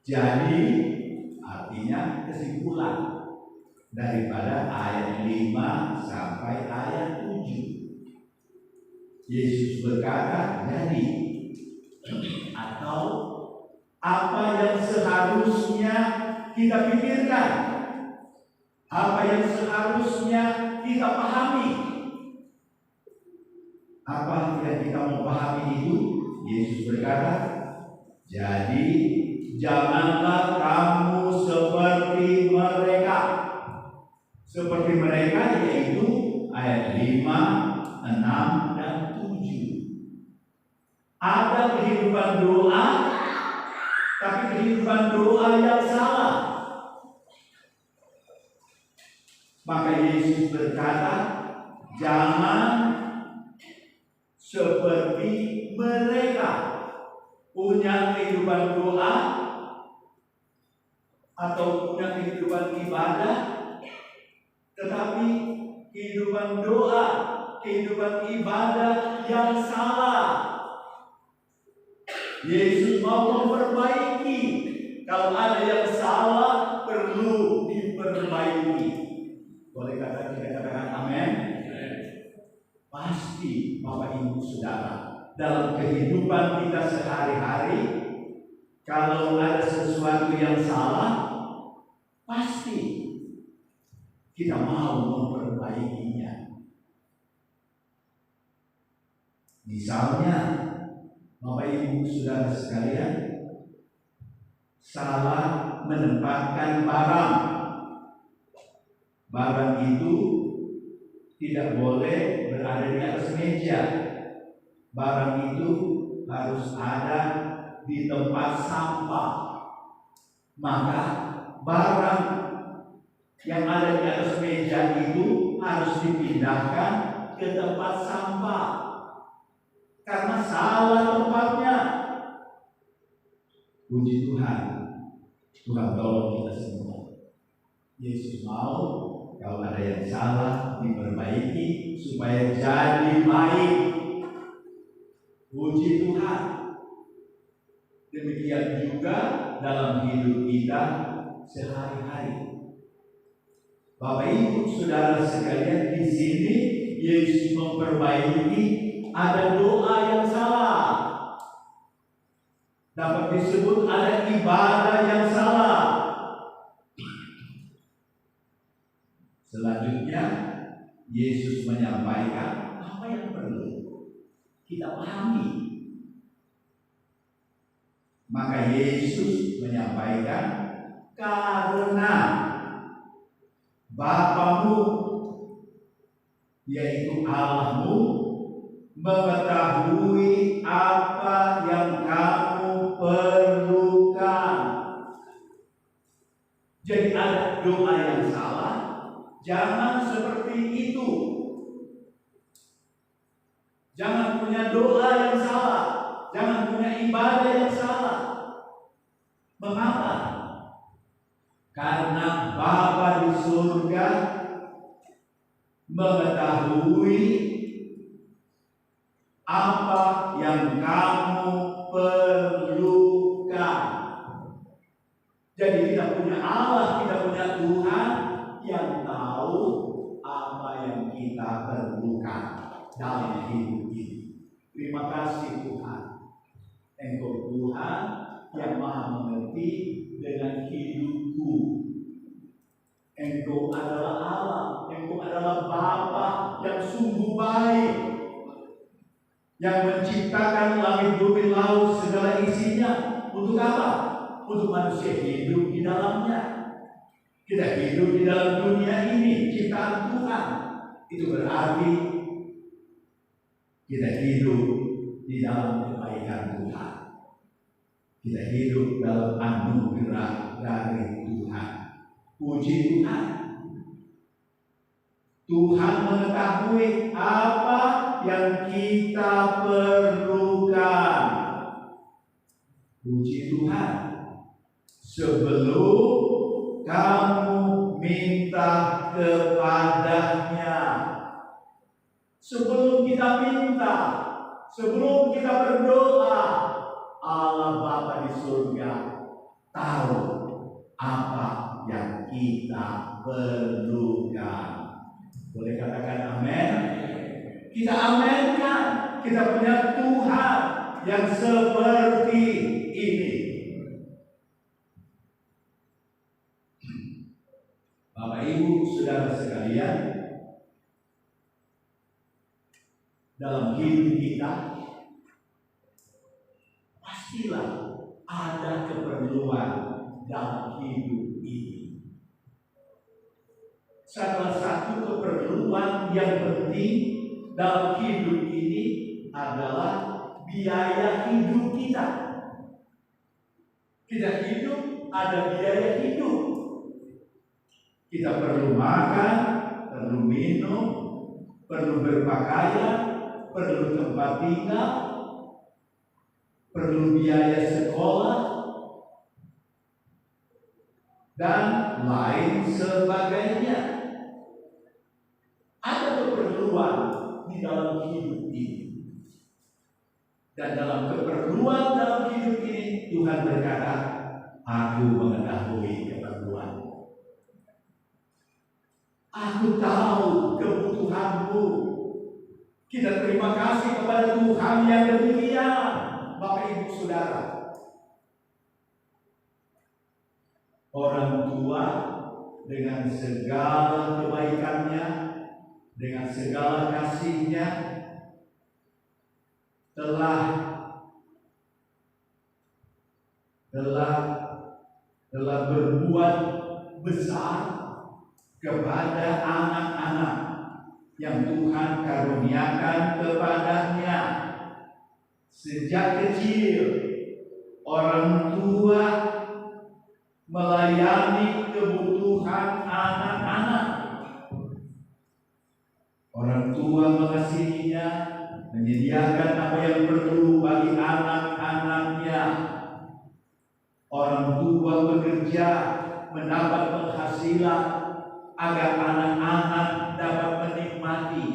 Jadi artinya kesimpulan daripada ayat 5 sampai ayat 7. Yesus berkata, jadi atau apa yang seharusnya kita pikirkan, apa yang seharusnya kita pahami. Apa yang kita mau pahami itu? Yesus berkata, jadi janganlah kamu seperti mereka. Seperti mereka yaitu ayat 5, 6, dan 7. Ada kehidupan doa, tapi kehidupan doa yang salah. Maka Yesus berkata, jangan seperti mereka punya kehidupan doa atau punya kehidupan ibadah, tetapi kehidupan doa, kehidupan ibadah yang salah. Yesus mau memperbaiki. Kalau ada yang salah, perlu diperbaiki. Boleh katakan amin? Pasti Bapak Ibu Saudara, dalam kehidupan kita sehari-hari, kalau ada sesuatu yang salah, pasti kita mau memperbaikinya. Misalnya, Bapak Ibu Saudara sekalian, salah menempatkan barang. Barang itu tidak boleh berada di atas meja. Barang itu harus ada di tempat sampah. Maka barang yang ada di atas meja itu harus dipindahkan ke tempat sampah karena salah tempatnya. Puji Tuhan, Tuhan tolong kita semua. Yesus mau kalau ada yang salah diperbaiki supaya jadi baik. Puji Tuhan. Demikian juga dalam hidup kita sehari-hari. Bapak Ibu Saudara sekalian, di sini Yesus memperbaiki ada doa yang salah. Dapat disebut ada ibadah yang salah. Selanjutnya, Yesus menyampaikan apa yang perlu kita pahami. Maka Yesus menyampaikan, karena Bapamu, yaitu Allahmu, mengetahui apa yang kamu perlukan. Jadi ada doa yang salah. Jangan seperti itu. Jangan punya doa yang salah. Jangan punya ibadah yang salah. Mengapa? Karena Bapa di surga mengetahui apa yang kamu perlukan. Jadi kita punya Allah, kita punya Tuhan yang tahu apa yang kita perlukan dalam hidup ini. Terima kasih Tuhan. Engkau Tuhan yang maha mengerti dengan hidupku. Engkau adalah Allah, Engkau adalah Bapa yang sungguh baik, yang menciptakan langit bumi laut segala isinya. Untuk apa? Untuk manusia hidup di dalamnya. Kita hidup di dalam dunia ini, ciptaan Tuhan. Itu berarti kita hidup di dalam kebaikan Tuhan. Kita hidup dalam anugerah dari Tuhan. Puji Tuhan. Tuhan mengetahui apa yang kita perlukan. Puji Tuhan. Sebelum kamu minta kepadanya, Sebelum kita berdoa, Allah Bapa di surga tahu apa yang kita perlukan. Boleh katakan amin? Kita amenkan. Kita punya Tuhan yang seperti ini. Bapak Ibu Saudara sekalian, dalam hidup kita pastilah ada keperluan dalam hidup ini. Salah satu keperluan yang penting dalam hidup ini adalah biaya hidup kita. Kita hidup, ada biaya hidup. Kita perlu makan, perlu minum, perlu berpakaian, perlu tempat tinggal, perlu biaya sekolah, dan lain sebagainya. Ada keperluan di dalam hidup ini. Dan dalam keperluan dalam hidup ini, Tuhan berkata, Aku mengetahui keperluan. Aku tahu kebutuhanmu. Kita terima kasih kepada Tuhan yang demikian, Bapak Ibu Saudara. Orang tua dengan segala kebaikannya, dengan segala kasihnya, telah berbuat besar kepada anak-anak yang Tuhan karuniakan kepadanya. Sejak kecil, orang tua melayani kebutuhan anak-anak. Orang tua mengasihinya, menyediakan apa yang perlu bagi anak-anaknya. Orang tua bekerja, mendapat penghasilan agar anak-anak dapat menikmati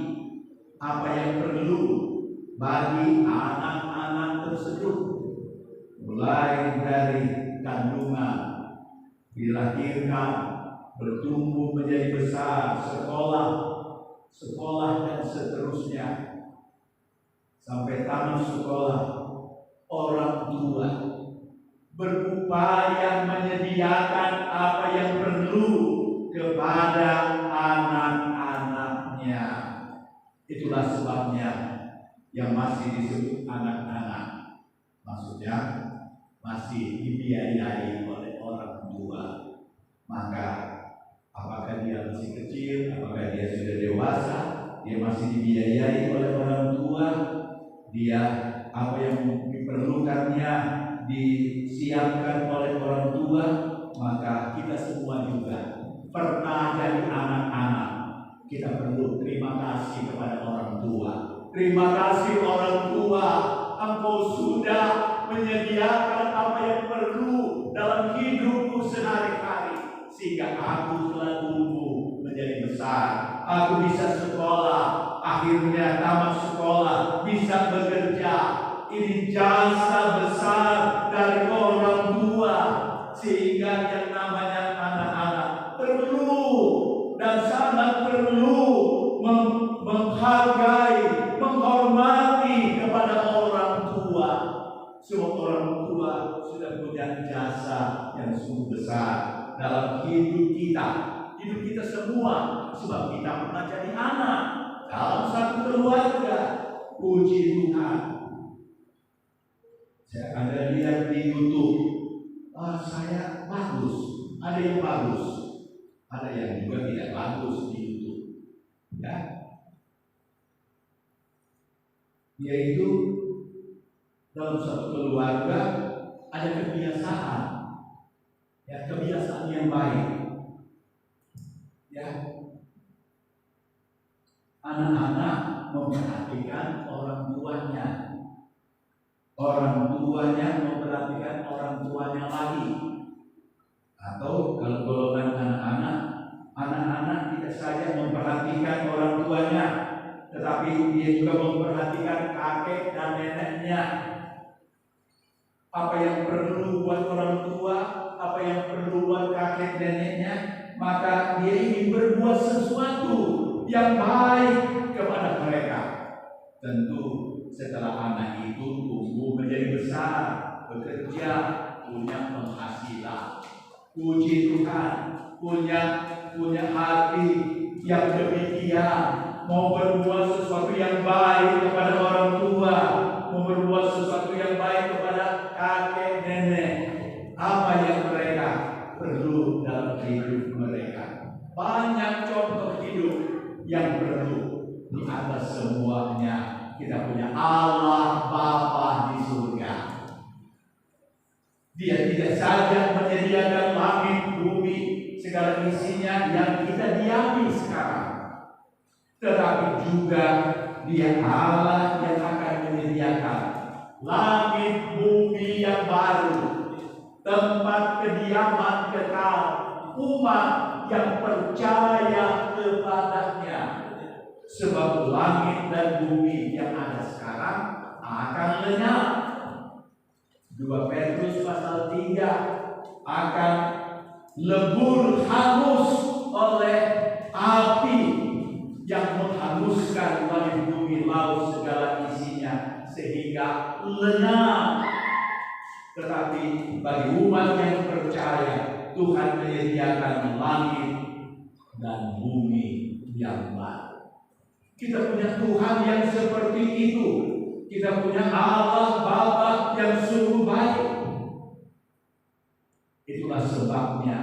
apa yang perlu bagi anak-anak tersebut, mulai dari kandungan, dilahirkan, bertumbuh menjadi besar, sekolah dan seterusnya, sampai tamat sekolah. Orang tua berupaya menyediakan apa yang perlu kepada anak-anaknya. Itulah sebabnya yang masih disebut anak-anak, maksudnya masih dibiayai oleh orang tua. Maka apakah dia masih kecil, apakah dia sudah dewasa, dia masih dibiayai oleh orang tua. Dia apa yang diperlukannya disiapkan oleh orang tua. Maka kita semua juga pernah jadi anak-anak. Kita perlu terima kasih kepada orang tua. Terima kasih orang tua, Engkau sudah menyediakan apa yang perlu dalam hidupku sehari-hari, sehingga aku telah tumbuh menjadi besar. Aku bisa sekolah, akhirnya tamat sekolah, bisa bekerja. Ini jasa besar dari orang tua, sehingga yang namanya anak-anak perlu dan sangat perlu menghargai, menghormati kepada orang tua. Semua orang tua sudah punya jasa yang sungguh besar dalam hidup kita semua, sebab kita pernah jadi anak dalam satu keluarga. Puji Tuhan. Saya ada lihat di YouTube, saya bagus, ada yang bagus, ada yang juga tidak bagus di YouTube, ya. Yaitu dalam satu keluarga ada kebiasaan, ya, kebiasaan yang baik, ya. Anak-anak memperhatikan orang tuanya, orang tuanya memperhatikan orang tuanya lagi. Atau kalau golongan anak-anak tidak saja memperhatikan orang tuanya, tetapi dia juga memperhatikan kakek dan neneknya. Apa yang perlu buat orang tua, apa yang perlu buat kakek neneknya, maka dia ingin berbuat sesuatu yang baik kepada mereka. Tentu setelah anak itu tumbuh menjadi besar, bekerja, punya penghasilan, puji Tuhan, punya hati yang demikian, mau berbuat sesuatu yang baik kepada orang tua, mau berbuat sesuatu yang baik kepada kakek nenek. Apa yang mereka perlu dalam hidup mereka? Banyak contoh hidup yang perlu. Di atas semuanya kita punya Allah Bapa di surga. Dia tidak saja menyediakan langit, bumi, segala isinya yang kita diami sekarang, tetapi juga Dia Allah yang akan menyediakan langit bumi yang baru, tempat kediaman kekal umat yang percaya kepadanya. Sebab langit dan bumi yang ada sekarang akan lenyap. 2 Petrus pasal 3 akan lebur hangus oleh api yang menghanguskan langit bumi laut segala isinya sehingga lenyap. Tetapi bagi umat yang percaya, Tuhan menyediakan langit dan bumi yang baru. Kita punya Tuhan yang seperti itu. Kita punya Allah Bapa yang sungguh baik. Itulah sebabnya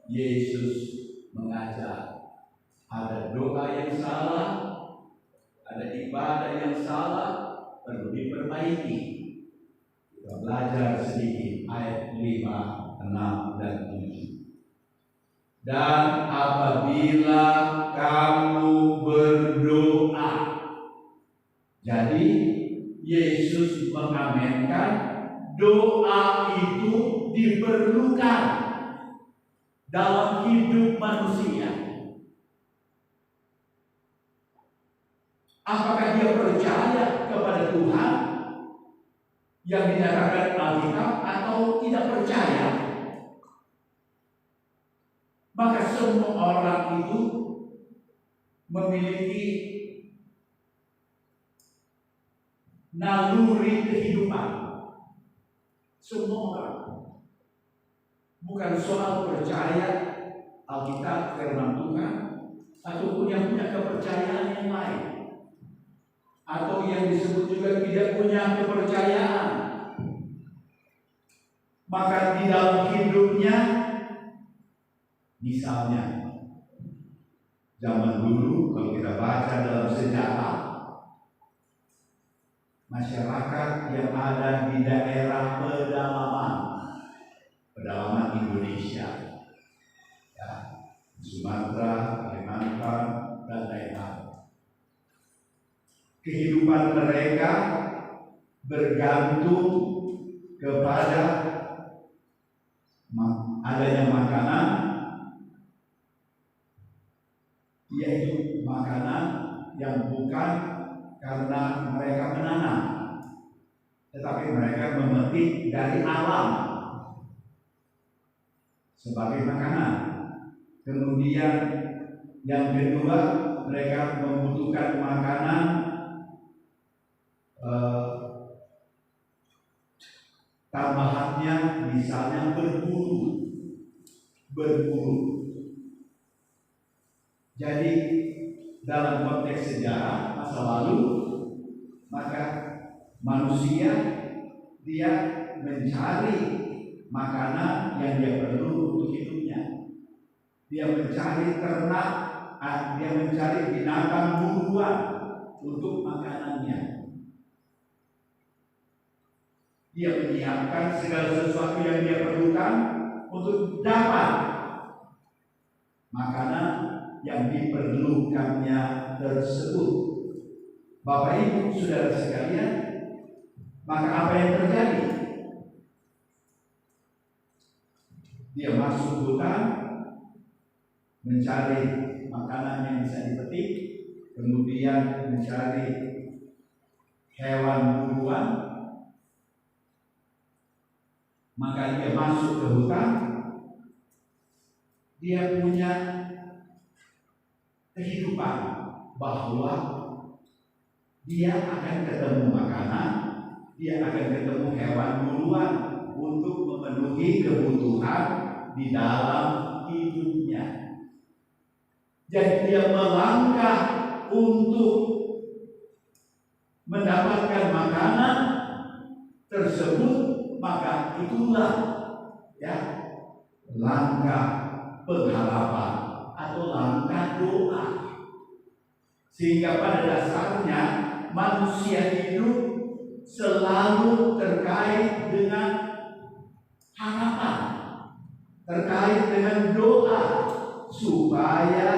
Yesus mengajar, ada doa yang salah, ada ibadah yang salah, perlu diperbaiki. Kita belajar sedikit ayat 5, 6, dan 7. Dan apabila kamu berdoa, jadi Yesus mengamenkan doa itu diperlukan dalam hidup manusia. Apakah dia percaya kepada Tuhan yang dinyatakan Alkitab atau tidak percaya? Maka semua orang itu memiliki naluri kehidupan. Semua orang. Bukan soal percaya Alkitab firman Tuhan, ataupun yang punya kepercayaan yang lain, atau yang disebut juga tidak punya kepercayaan. Maka di dalam hidupnya, misalnya zaman dulu kalau kita baca dalam sejarah, masyarakat yang ada di daerah pedalaman Indonesia, ya, Sumatera, Kalimantan, dan lain-lain. Kehidupan mereka bergantung kepada adanya makanan, yaitu makanan yang bukan karena mereka menanam, tetapi mereka memetik dari alam sebagai makanan. Kemudian yang kedua, mereka membutuhkan makanan tambahannya, misalnya berburu. Jadi dalam konteks sejarah masa lalu, maka manusia dia mencari makanan yang dia perlu untuk hidupnya. Dia mencari ternak, dia mencari binatang buruan untuk makanannya. Dia menyiapkan segala sesuatu yang dia perlukan untuk dapat makanan yang diperlukannya tersebut. Bapak Ibu saudara sekalian, maka apa yang terjadi? Dia masuk hutan mencari makanan yang bisa dipetik, kemudian mencari hewan buruan, maka dia masuk ke hutan. Dia punya kehidupan bahwa dia akan ketemu makanan, dia akan ketemu hewan buruan untuk memenuhi kebutuhan di dalam hidupnya. Jadi dia melangkah untuk mendapatkan makanan tersebut, maka itulah ya langkah pengharapan atau langkah doa. Sehingga pada dasarnya manusia hidup selalu terkait dengan harapan, terkait dengan doa, supaya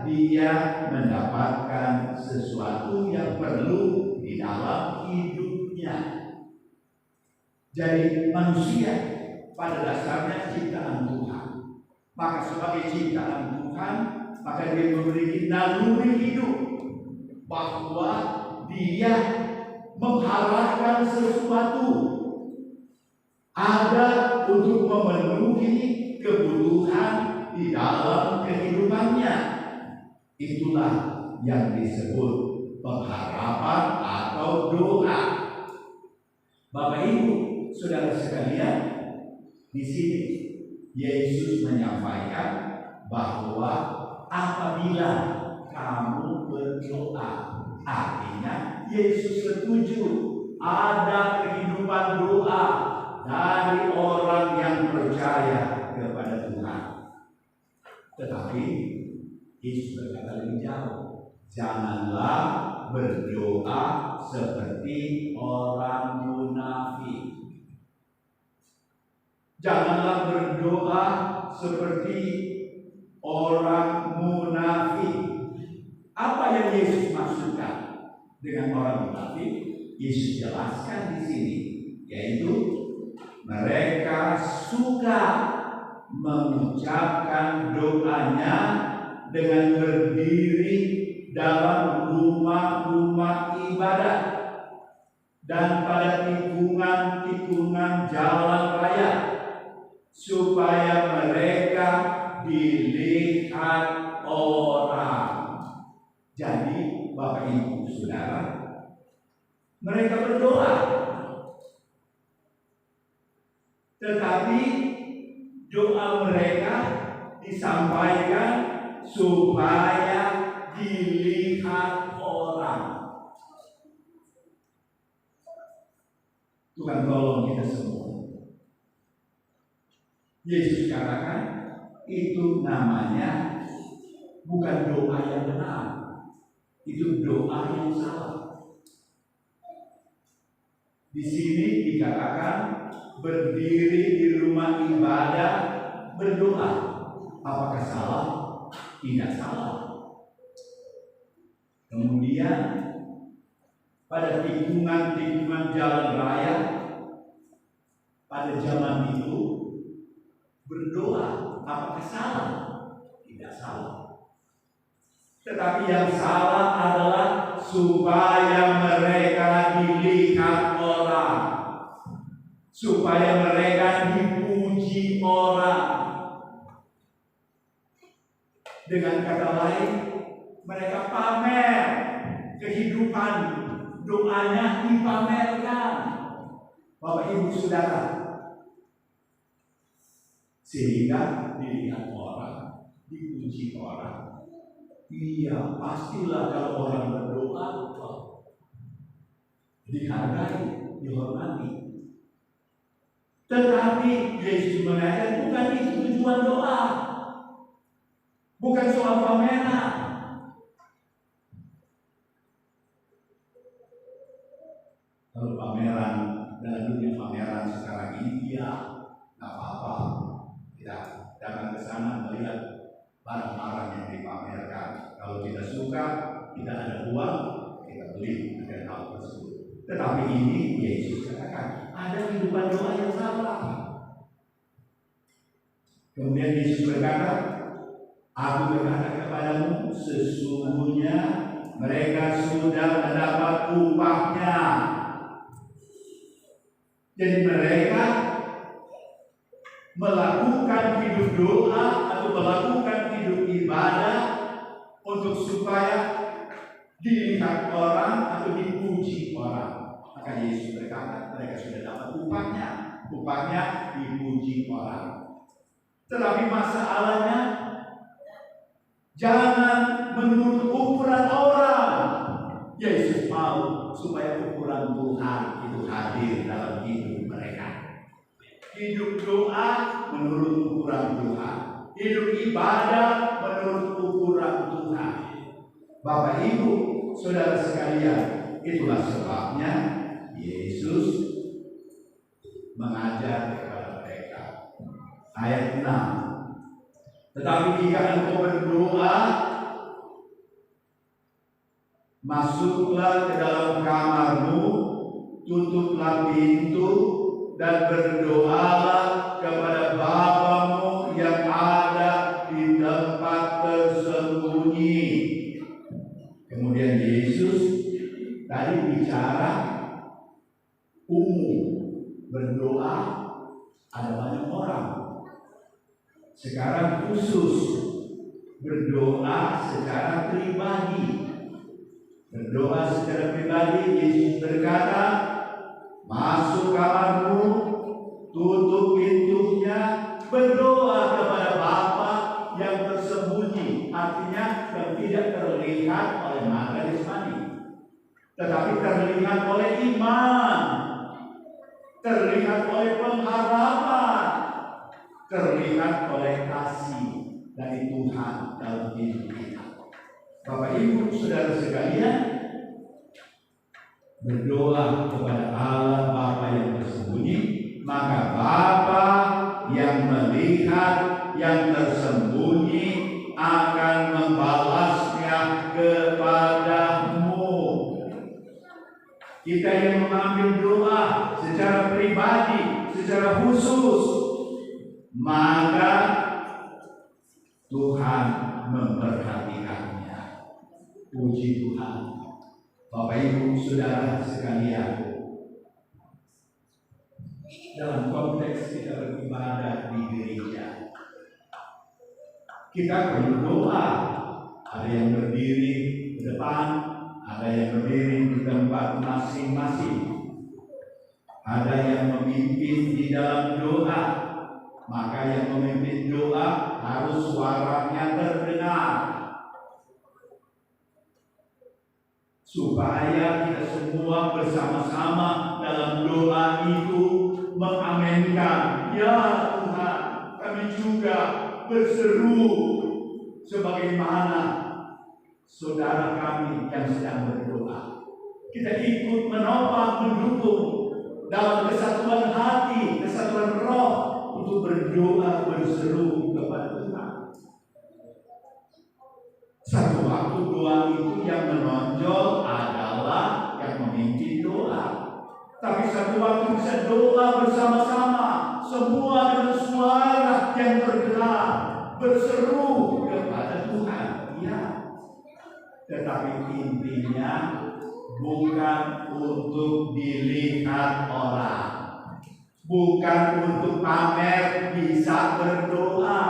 dia mendapatkan sesuatu yang perlu di dalam hidupnya. Jadi manusia pada dasarnya ciptaan Tuhan. Maka sebagai ciptaan Tuhan, maka dia memiliki naluri hidup, bahwa dia mengharapkan sesuatu ada untuk memenuhi kebutuhan di dalam kehidupannya. Itulah yang disebut pengharapan atau doa. Bapak Ibu, saudara sekalian, di sini Yesus menyampaikan bahwa apabila kamu berdoa, artinya Yesus setuju ada kehidupan doa dari orang yang percaya kepada Tuhan. Tetapi Yesus berkata lebih jauh, janganlah berdoa seperti orang munafik. Janganlah berdoa seperti orang munafik. Apa yang Yesus maksudkan dengan orang munafik? Yesus jelaskan di sini, yaitu mereka suka mengucapkan doanya dengan berdiri dalam rumah-rumah ibadah dan pada tikungan-tikungan jalan raya, supaya mereka dilihat orang. Jadi Bapak Ibu Saudara, mereka berdoa, tetapi doa mereka disampaikan supaya dilihat orang. Tuhan tolong kita semua. Yesus katakan itu namanya bukan doa yang benar, itu doa yang salah. Di sini dikatakan berdiri di rumah ibadah berdoa. Apakah salah? Tidak salah. Kemudian pada tikungan-tikungan jalan raya pada zaman itu berdoa, apakah salah? Tidak salah. Tetapi yang salah adalah supaya mereka dilihat orang, supaya mereka dipuji orang. Dengan kata lain, mereka pamer kehidupan, doanya dipamerkan. Bapak Ibu Saudara, sehingga dilihat orang, dipuji orang. Iya, pastilah kalau orang berdoa dihargai, dihormati. Tetapi Yesus mengatakan bukan itu tujuan doa, bukan soal pameran. Kalau pameran dalam dunia pameran sekarang ini, ya nggak apa-apa. Kita datang ke sana melihat barang-barang yang dipamerkan. Kalau kita suka, kita ada uang, kita beli dengan hal tersebut. Tetapi ini Yesus katakan ada kehidupan doa yang salah. Kemudian Yesus berkata, aku berkata kepadamu, sesungguhnya mereka sudah mendapat upahnya. Jadi mereka melakukan hidup doa atau melakukan hidup ibadah untuk supaya dilihat orang atau dipuji orang. Maka Yesus berkata mereka sudah dapat upahnya. Upahnya dipuji orang. Tetapi masalahnya, jangan menurut ukuran orang. Yesus mau supaya ukuran Tuhan itu hadir dalam hidup mereka. Hidup doa menurut ukuran Tuhan. Hidup ibadah menurut ukuran Tuhan. Bapak Ibu, saudara sekalian, itulah sebabnya Yesus mengajar kepada mereka. Ayat 6. Tetapi jika engkau berdoa, masuklah ke dalam kamarmu, tutuplah pintu, dan berdoalah kepada Bapamu yang ada di tempat tersembunyi. Kemudian Yesus tadi bicara umum, berdoa ada banyak orang. Sekarang khusus berdoa secara pribadi. Berdoa secara pribadi, Yesus berkata, masuk kamarmu, tutup pintunya, berdoa kepada Bapa yang tersembunyi. Artinya yang tidak terlihat oleh mata jasmani, tetapi terlihat oleh iman, terlihat oleh pengharapan, terlihat oleh kasih dari Tuhan dalam hidup kita. Bapak Ibu saudara sekalian, berdoa kepada Allah Bapa yang tersembunyi, maka Bapa yang melihat yang tersembunyi akan membalasnya kepadamu. Kita yang mengambil doa secara pribadi, secara khusus, maka Tuhan memperhatikannya. Puji Tuhan. Bapak Ibu saudara sekalian, dalam konteks kita beribadah di gereja, kita perlu doa. Ada yang berdiri di depan, ada yang berdiri di tempat masing-masing, ada yang memimpin di dalam doa. Maka yang memimpin doa harus suaranya terdengar, supaya kita semua bersama-sama dalam doa itu mengamenkan, ya Tuhan, kami juga berseru sebagaimana saudara kami yang sedang berdoa. Kita ikut menopang, mendukung dalam kesatuan hati, kesatuan roh untuk berdoa, berseru kepada Tuhan. Satu waktu doa itu yang menonjol adalah yang memimpin doa. Tapi satu waktu bisa doa bersama-sama, semua dengan suara yang terdengar, berseru kepada Tuhan. Ya. Tetapi intinya bukan untuk dilihat orang, bukan untuk pamer bisa berdoa.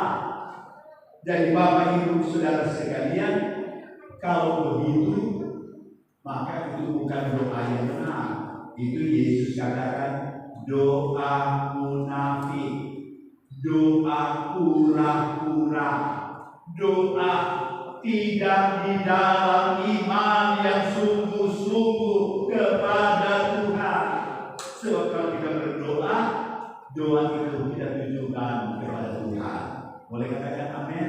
Jadi Bapak Ibu saudara sekalian, kalau begitu maka itu bukan doa yang benar. Itu Yesus katakan doa munafik, doa pura-pura, doa tidak di dalam iman yang sungguh-sungguh kepada Tuhan. Sebab kalau kita berdoa, doa itu tidak ditujukan kepada Tuhan. Boleh katakan amin?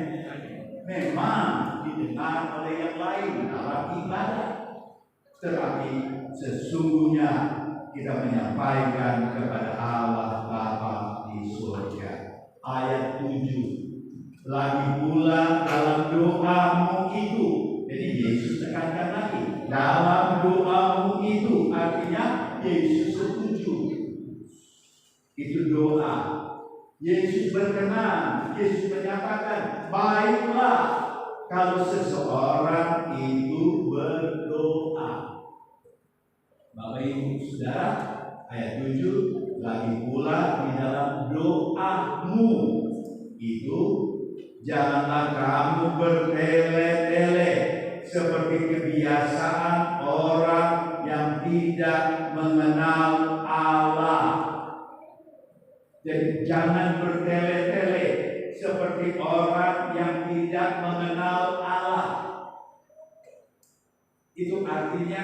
Memang didengar oleh yang lain dalam ibadah, tetapi sesungguhnya kita menyampaikan kepada Allah Bapa di surga. Ayat 7. Lagi pula dalam doamu itu, jadi Yesus tekankan lagi, dalam doamu itu, artinya Yesus setuju. Itu doa. Yesus berkenan, Yesus menyatakan, baiklah kalau seseorang itu berdoa. Bapak Ibu Saudara, ayat 7, lagi pula di dalam doamu itu janganlah kamu bertele-tele seperti kebiasaan orang yang tidak mengenal Allah. Jadi jangan bertele-tele seperti orang yang tidak mengenal Allah. Itu artinya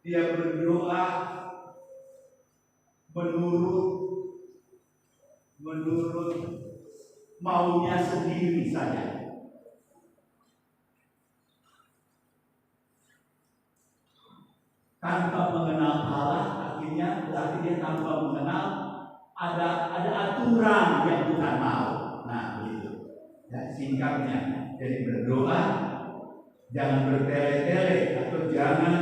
dia berdoa menurut maunya sendiri saja. Tanpa mengenal Allah, artinya berarti dia tanpa mengenal ada aturan yang Tuhan mau. Nah, begitu. Ya, singkatnya, jadi berdoa jangan bertele-tele atau jangan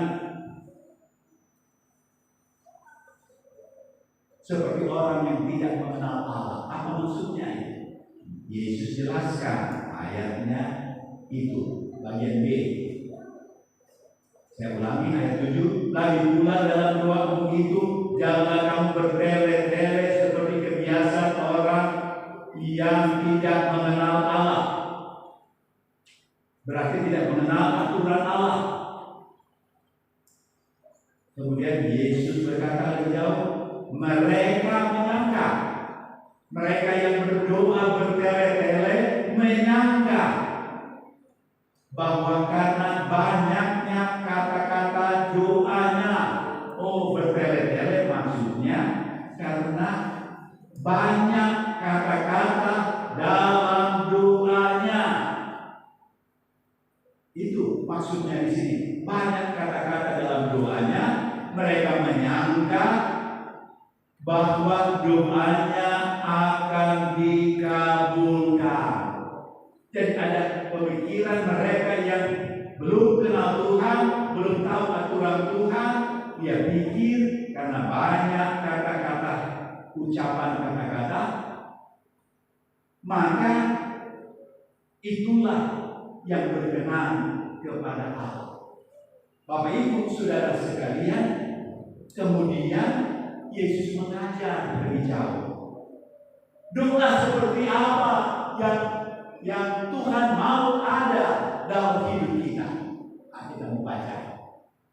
seperti orang yang tidak mengenal Allah. Apa maksudnya itu? Yesus jelaskan ayatnya itu, bagian B. Saya ulangi ayat 7. Lagi pula dalam doamu itu janganlah kamu bertele-tele seperti kebiasaan orang yang tidak mengenal Allah. Berarti tidak mengenal aturan Allah. Kemudian Yesus berkata lebih jauh, mereka menyangka, mereka yang berdoa bertele-tele menyangka bahwa karena banyaknya kata-kata doanya, oh bertele-tele maksudnya karena banyak kata-kata dalam doanya. Itu maksudnya di sini, banyak kata-kata dalam doanya. Mereka menyangka bahwa doanya akan dikabulkan. Jadi ada pemikiran mereka yang belum kenal Tuhan, belum tahu aturan Tuhan, dia pikir karena banyak kata-kata, ucapan kata-kata, maka itulah yang berkenan kepada Allah. Bapak Ibu Saudara sekalian, kemudian Yesus mengajar lebih jauh. Doa seperti apa yang Tuhan mau ada dalam hidup kita. Nah, kita membaca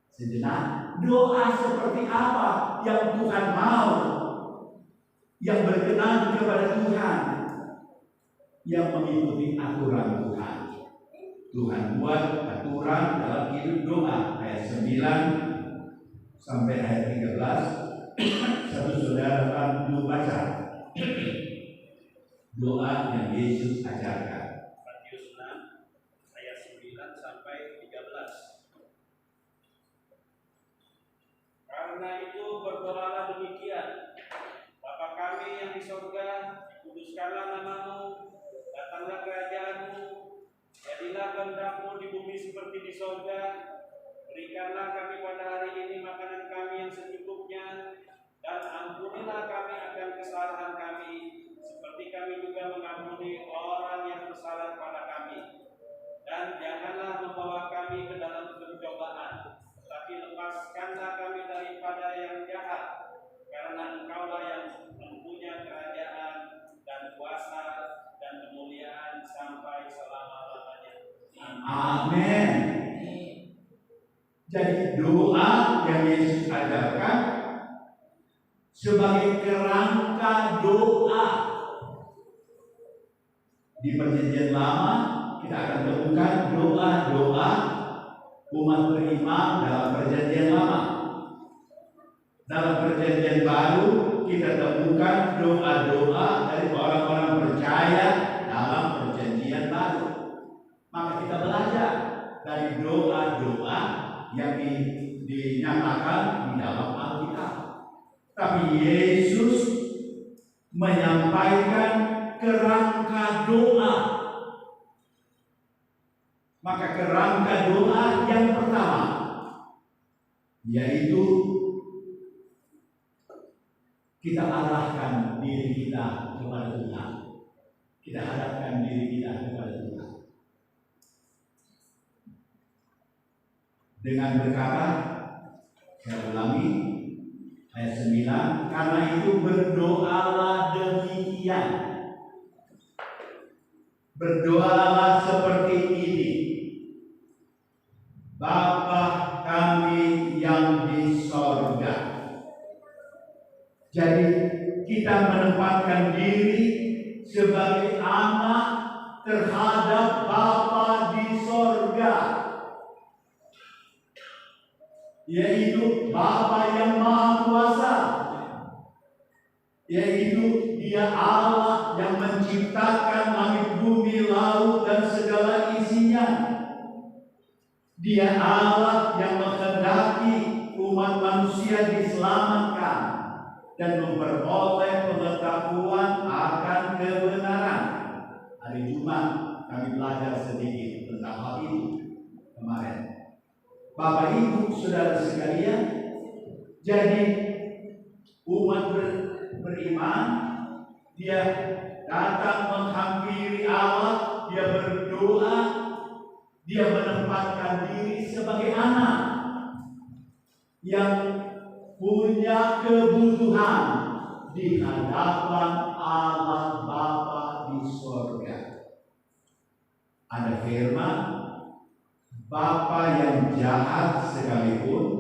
sejenak. Doa seperti apa yang Tuhan mau, yang berkenan kepada Tuhan, yang mengikuti aturan Tuhan. Tuhan buat aturan dalam hidup doa. Ayat 9 sampai ayat 13. Satu saudara akan dulu baca doa yang Yesus ajarkan. Matius 6 ayat 9 sampai 13. Karena itu berdoalah demikian: Bapa kami yang di surga, dikuduskanlah namamu, datanglah kerajaanmu, jadilah kehendak-Mu di bumi seperti di surga. Berikanlah kami pada hari ini makanan kami yang secukupnya, dan ampunilah kami akan kesalahan kami, seperti kami juga mengampuni orang yang bersalah pada kami. Dan janganlah membawa kami ke dalam pencobaan, tetapi lepaskanlah kami daripada yang jahat, karena Engkaulah yang mempunyai kerajaan dan kuasa dan kemuliaan sampai selama-lamanya. Amin. Jadi doa yang Yesus ajarkan sebagai kerangka doa. Di Perjanjian Lama kita akan temukan doa-doa umat beriman dalam Perjanjian Lama. Dalam Perjanjian Baru kita temukan doa-doa dari orang-orang percaya dalam Perjanjian Baru. Maka kita belajar dari doa-doa yang dinyatakan di dalam Alkitab. Tapi Yesus menyampaikan kerangka doa. Maka kerangka doa yang pertama yaitu kita arahkan diri kita kepada Tuhan. Kita hadapkan diri kita kepada Tuhan. dengan berkata, saya ulangi ayat 9, karena itu berdoalah demikian. Berdoalah seperti ini. Bapa kami yang di sorga. Jadi kita menempatkan diri sebagai anak terhadap Bapa di sorga, yaitu Bapa yang Maha Kuasa, yaitu Dia Allah yang menciptakan langit bumi, laut dan segala isinya. Dia Allah yang menghendaki umat manusia diselamatkan dan memperoleh pengetahuan akan kebenaran. Hari Jumat kami belajar sedikit tentang hal itu kemarin. Bapak Ibu Saudara sekalian, jadi umat beriman, dia datang menghampiri Allah, dia berdoa, dia menempatkan diri sebagai anak yang punya kebutuhan di hadapan Allah Bapa di sorga. Ada firman, Bapa yang jahat sekalipun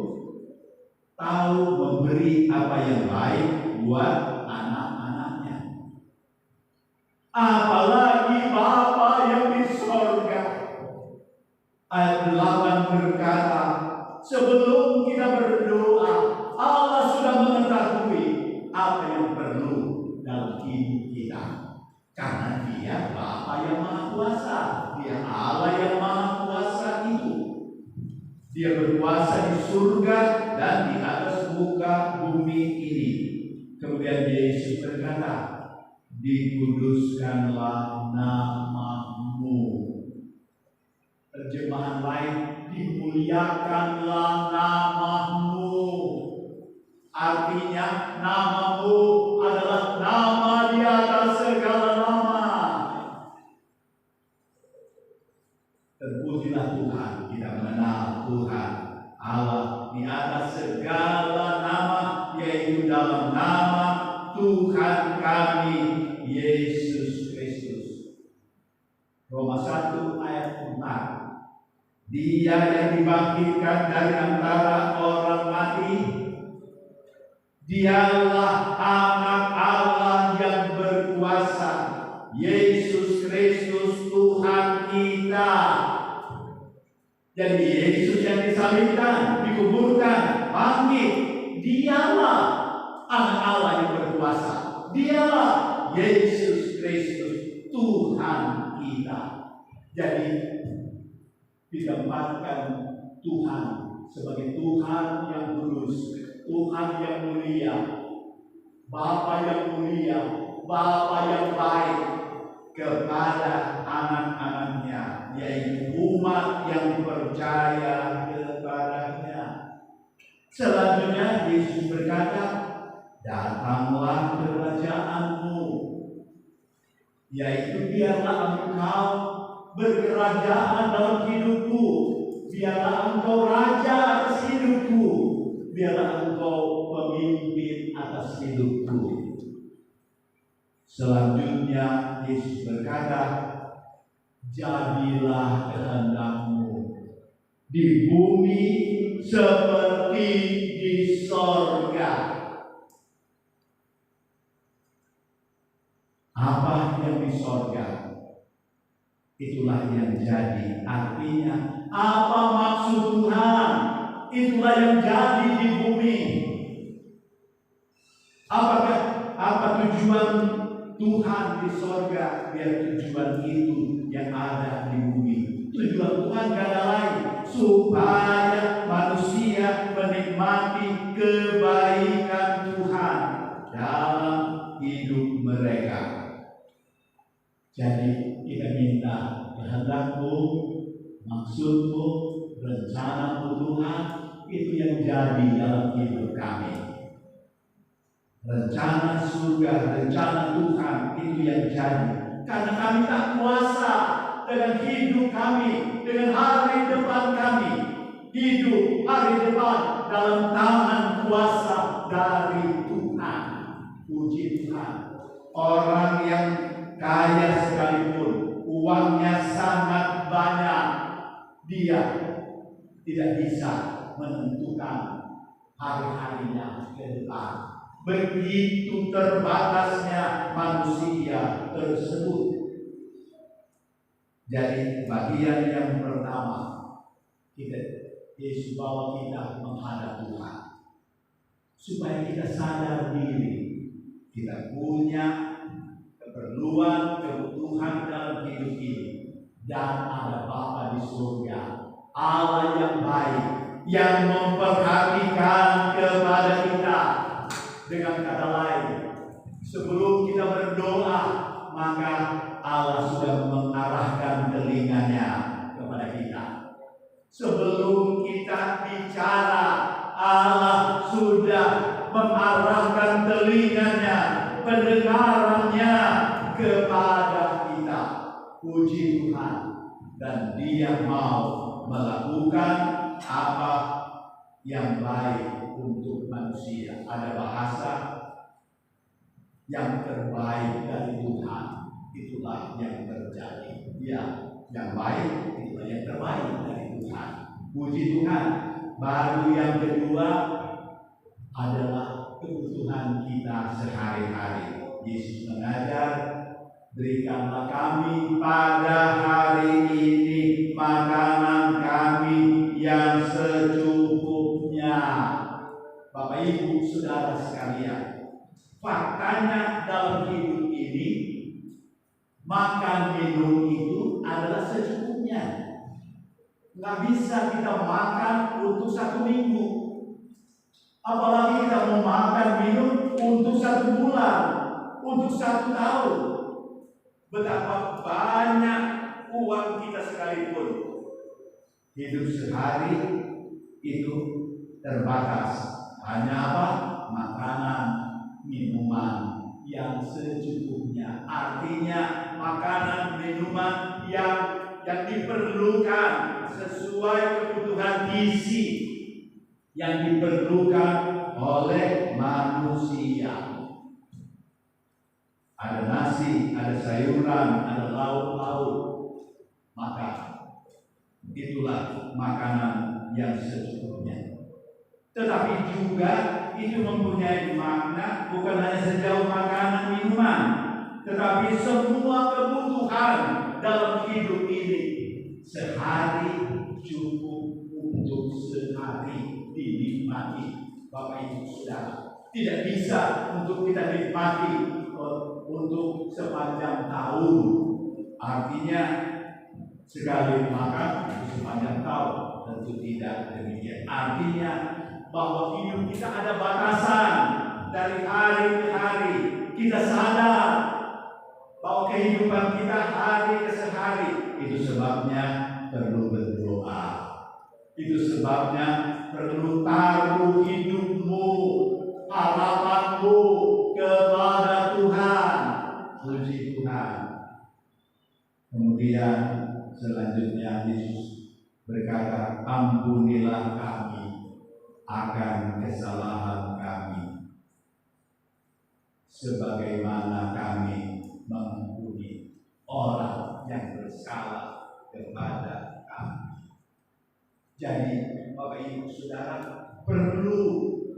tahu memberi apa yang baik buat anak-anaknya. Apalagi Bapa yang di sorga. Ayat 8 berkata, sebelum kita berdoa, Allah sudah mengetahui apa yang perlu dalam hidup kita. Karena Dia Bapa yang Maha Kuasa, Dia Allah yang Maha Kuasa itu. Dia berkuasa di surga dan di atas muka bumi ini. Kemudian Yesus berkata, dikuduskanlah namamu. Terjemahan lain, dimuliakanlah namamu. Artinya namamu adalah nama di atas segala nama. Terpujilah Tuhan, kita mengenal Tuhan Allah di atas segala nama, yaitu dalam nama Tuhan kami Yesus Kristus. Roma 1 ayat 4. Dia yang dibangkitkan dari antara orang mati, Dialah anak Allah yang berkuasa, Yesus Kristus Tuhan kita. Jadi Yesus yang disalibkan, dikuburkan, bangkit, Dialah anak Allah yang berkuasa. Dialah Yesus Kristus Tuhan kita. Jadi ditempatkan Tuhan sebagai Tuhan yang kudus, Tuhan yang mulia, Bapa yang mulia, Bapa yang baik kepada anak-anaknya, yaitu umat yang percaya kepadanya. Selanjutnya Yesus berkata, datanglah kerajaan-Mu, yaitu biarlah Engkau berkerajaan dalam hidupku, biarlah Engkau raja atas hidupku, biarlah Engkau pemimpin atas hidupku. Selanjutnya Yesus berkata, jadilah kehendak-Mu di bumi seperti di sorga. Apa yang di sorga? Itulah yang jadi. Artinya, apa maksud Tuhan? Itulah yang jadi di bumi. Apa tujuan Tuhan di sorga? Biar tujuan itu yang ada di bumi. Tujuan Tuhan gak ada lain, supaya manusia menikmati kebaikan Tuhan dalam hidup mereka. Jadi kita minta kehendak-Mu, maksud-Mu, rencana-Mu Tuhan, itu yang jadi dalam hidup kami. Rencana surga, rencana Tuhan, itu yang jadi. Karena kami tak kuasa dengan hidup kami, dengan hari depan kami. hidup hari depan dalam tangan kuasa dari Tuhan. Puji Tuhan. Orang yang kaya sekalipun, uangnya sangat banyak, dia tidak bisa menentukan hari-harinya ke depan. Begitu terbatasnya manusia tersebut. Jadi bagian yang pertama, Yesus bawa kita menghadap Tuhan, supaya kita sadar diri kita punya keperluan, kebutuhan dalam hidup ini, dan ada Bapa di surga, Allah yang baik, yang memperhatikan kepada kita. Dengan kata lain, sebelum kita berdoa, maka Allah sudah mengarahkan telinganya kepada kita. Sebelum kita bicara, Allah sudah mengarahkan telinganya, pendengarannya kepada kita. Puji Tuhan. Dan Dia mau melakukan apa yang baik untuk manusia. Ada bahasa yang terbaik dari Tuhan, itulah yang terjadi. Ya, yang baik itulah yang terbaik dari Tuhan. Puji Tuhan. Baru yang kedua adalah kebutuhan kita sehari-hari. Yesus mengajar, berikanlah kami pada hari ini makanan kami yang secukupnya. Bapak Ibu Saudara sekalian, faktanya dalam hidup ini, makan minum itu adalah secukupnya. Nggak bisa kita makan untuk 1 minggu, apalagi kita mau makan minum untuk 1 bulan, untuk 1 tahun. Betapa banyak uang kita sekalipun, hidup sehari itu terbatas. Hanya apa? Makanan, minuman yang secukupnya. Artinya makanan, minuman yang diperlukan sesuai kebutuhan gizi yang diperlukan oleh manusia. Ada nasi, ada sayuran, ada lauk-lauk. Maka itulah makanan yang secukupnya. Tetapi juga itu mempunyai makna bukan hanya sejauh makanan minuman, tetapi semua kebutuhan dalam hidup ini sehari cukup untuk sehari dinikmati. Bapak Ibu Saudara, tidak bisa untuk kita nikmati untuk sepanjang tahun. Artinya sekali makan sepanjang tahun, tentu tidak demikian. Artinya bahwa hidup kita ada batasan dari hari ke hari. Kita sadar bahwa kehidupan kita hari ke hari. Itu sebabnya perlu berdoa. Itu sebabnya perlu taruh hidupmu, harapanmu kepada Tuhan. Puji Tuhan. Kemudian selanjutnya Yesus berkata, ampunilah kami akan kesalahan kami, sebagaimana kami mengampuni orang yang bersalah kepada kami. Jadi Bapak Ibu Saudara, perlu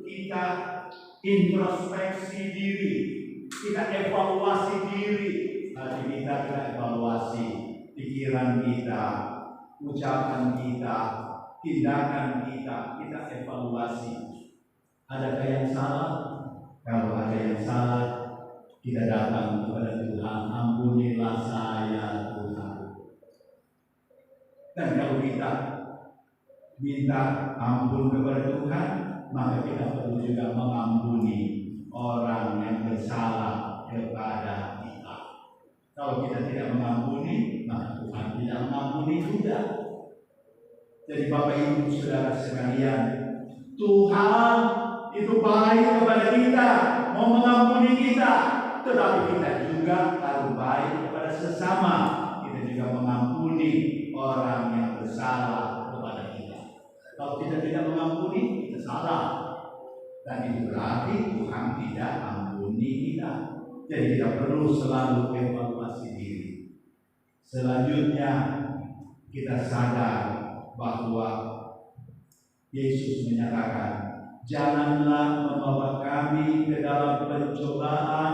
kita introspeksi diri, kita evaluasi diri. Hati kita evaluasi pikiran kita, ucapan kita, tindakan kita evaluasi. Adakah yang salah? Kalau ada yang salah, kita datang kepada Tuhan, ampunilah saya Tuhan. Dan kalau kita minta ampun kepada Tuhan, maka kita perlu juga mengampuni orang yang bersalah kepada kita. Kalau kita tidak mengampuni, maka Tuhan tidak mengampuni juga. Jadi Bapak Ibu Saudara sekalian, Tuhan itu baik kepada kita, mau mengampuni kita, tetapi kita juga harus baik kepada sesama. Kita juga mengampuni orang yang bersalah kepada kita. Kalau kita tidak mengampuni, kita salah. Dan itu berarti Tuhan tidak ampuni kita. Jadi kita perlu selalu evaluasi diri. Selanjutnya kita sadar bahwa Yesus menyatakan, janganlah membawa kami ke dalam pencobaan,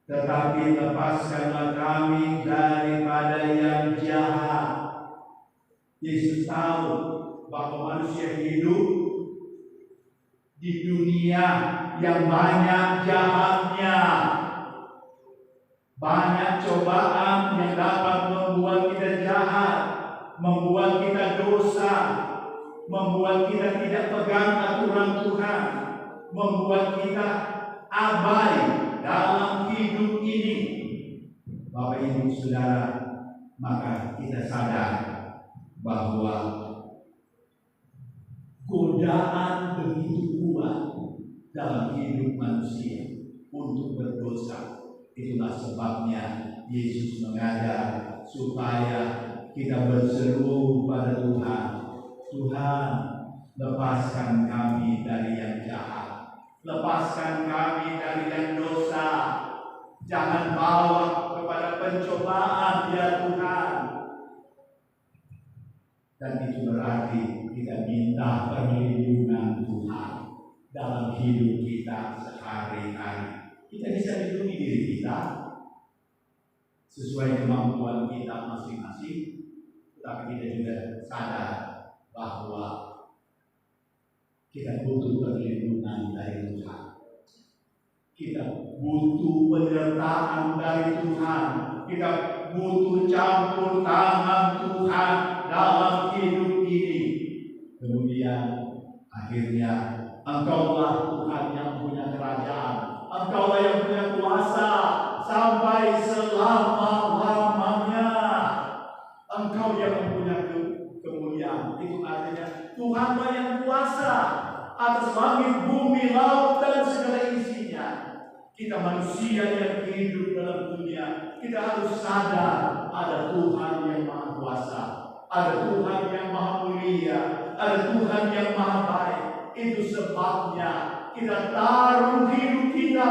tetapi lepaskanlah kami daripada yang jahat. Yesus tahu bahwa manusia hidup di dunia yang banyak jahatnya. Banyak cobaan yang dapat membuat kita jahat, membuat kita dosa, membuat kita tidak pegang aturan Tuhan, membuat kita abai dalam hidup ini. Bapak Ibu Saudara, maka kita sadar bahwa godaan begitu kuat dalam hidup manusia untuk berdosa. Itulah sebabnya Yesus mengajar supaya kita berseru pada Tuhan, Tuhan, lepaskan kami dari yang jahat, lepaskan kami dari yang dosa, jangan bawa kepada pencobaan ya Tuhan. Dan itu berarti kita minta perlindungan Tuhan dalam hidup kita sehari-hari. Kita bisa lindungi diri kita sesuai kemampuan kita masing-masing, tetapi kita juga sadar bahwa kita butuh perlindungan dari Tuhan. Kita butuh penyertaan dari Tuhan. Kita butuh campur tangan Tuhan dalam hidup ini. Kemudian akhirnya Engkaulah Tuhan yang punya kerajaan. Engkaulah yang punya kuasa sampai selama-lamanya. Engkau yang mempunyai kemuliaan. Itu artinya Tuhanlah yang kuasa atas langit, bumi, laut, dan segala isinya. Kita manusia yang hidup dalam dunia, kita harus sadar ada Tuhan yang maha kuasa, ada Tuhan yang maha mulia, ada Tuhan yang maha baik. Itu sebabnya kita taruh hidup kita,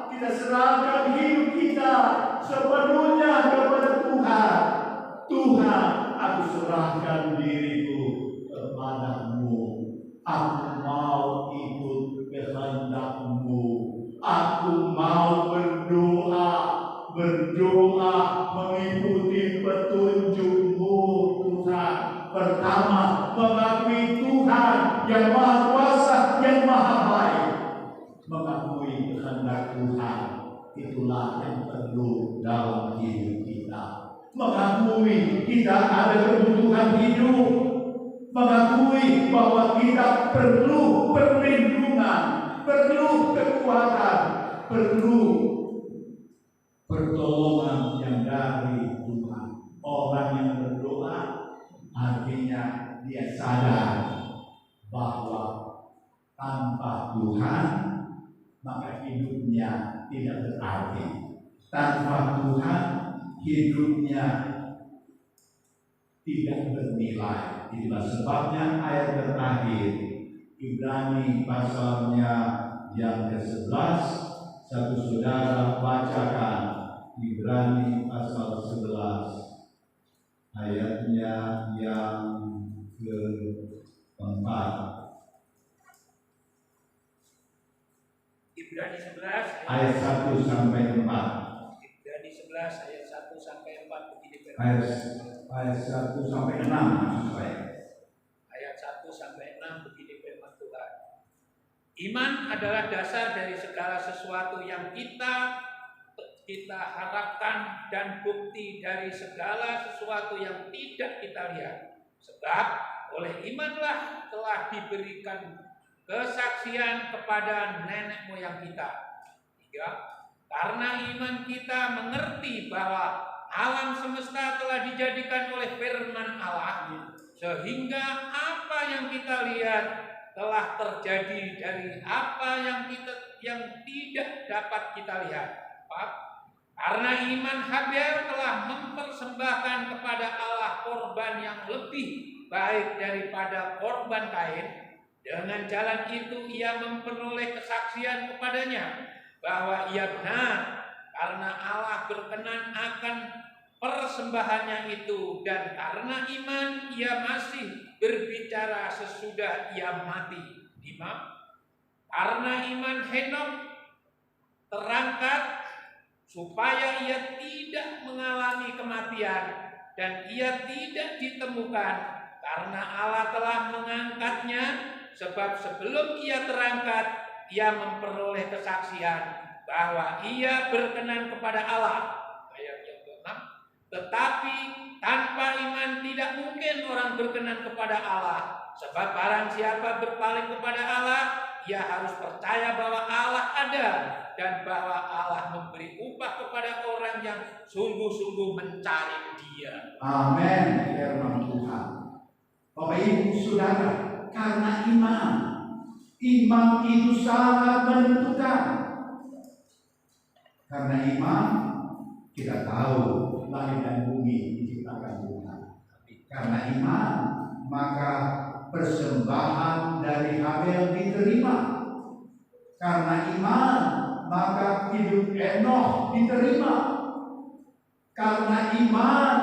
kita serahkan hidup kita sepenuhnya kepada Tuhan. Tuhan, aku serahkan diriku kepadamu. Aku mau ikut kehendak-Mu. Aku mau berdoa mengikuti petunjuk-Mu, Tuhan. Pertama, mengakui Tuhan yang maha kuasa, yang maha baik. Mengakui kehendak Tuhan, itulah yang perlu dalam hidup kita. Mengakui kita ada kebutuhan hidup, mengakui bahwa kita perlu perlindungan, perlu kekuatan, perlu pertolongan yang dari Tuhan. Orang yang berdoa artinya dia sadar bahwa tanpa Tuhan maka hidupnya tidak berarti. Tanpa Tuhan hidupnya tidak bernilai. Itulah sebabnya ayat terakhir Ibrani pasalnya yang ke-11, satu saudara bacakan Ibrani pasal 11 ayatnya yang ke-4. Ibrani 11 ayat 1 sampai 4. Ibrani 11 ayat 1 sampai 4 begini firman. Ayat 1 sampai 6 maksud saya. Ayat 1 sampai 6 begini firman Tuhan. Iman adalah dasar dari segala sesuatu yang kita harapkan dan bukti dari segala sesuatu yang tidak kita lihat. Sebab oleh imanlah telah diberikan kesaksian kepada nenek moyang kita. 3. Karena iman kita mengerti bahwa alam semesta telah dijadikan oleh firman Allah, sehingga apa yang kita lihat telah terjadi dari apa yang tidak dapat kita lihat. 4. Karena iman Habel telah mempersembahkan kepada Allah korban korban yang lebih baik daripada korban Kain. Dengan jalan itu ia memperoleh kesaksian kepadanya bahwa ia benar, karena Allah berkenan akan persembahannya itu, dan karena iman ia masih berbicara sesudah ia mati. 5. Karena iman Henok terangkat supaya ia tidak mengalami kematian, dan ia tidak ditemukan karena Allah telah mengangkatnya, sebab sebelum ia terangkat ia memperoleh kesaksian bahwa ia berkenan kepada Allah. Ayat yang ke-6. Tetapi tanpa iman tidak mungkin orang berkenan kepada Allah, sebab barang siapa berpaling kepada Allah, ia harus percaya bahwa Allah ada dan bahwa Allah memberi upah kepada orang yang sungguh-sungguh mencari Dia. Amin. Firman Tuhan. Bapak Ibu Saudara, karena iman itu sangat menentukan. Karena iman kita tahu langit dan bumi diciptakan Tuhan. Karena iman maka persembahan dari Habel diterima. Karena iman maka hidup Enoch diterima. Karena iman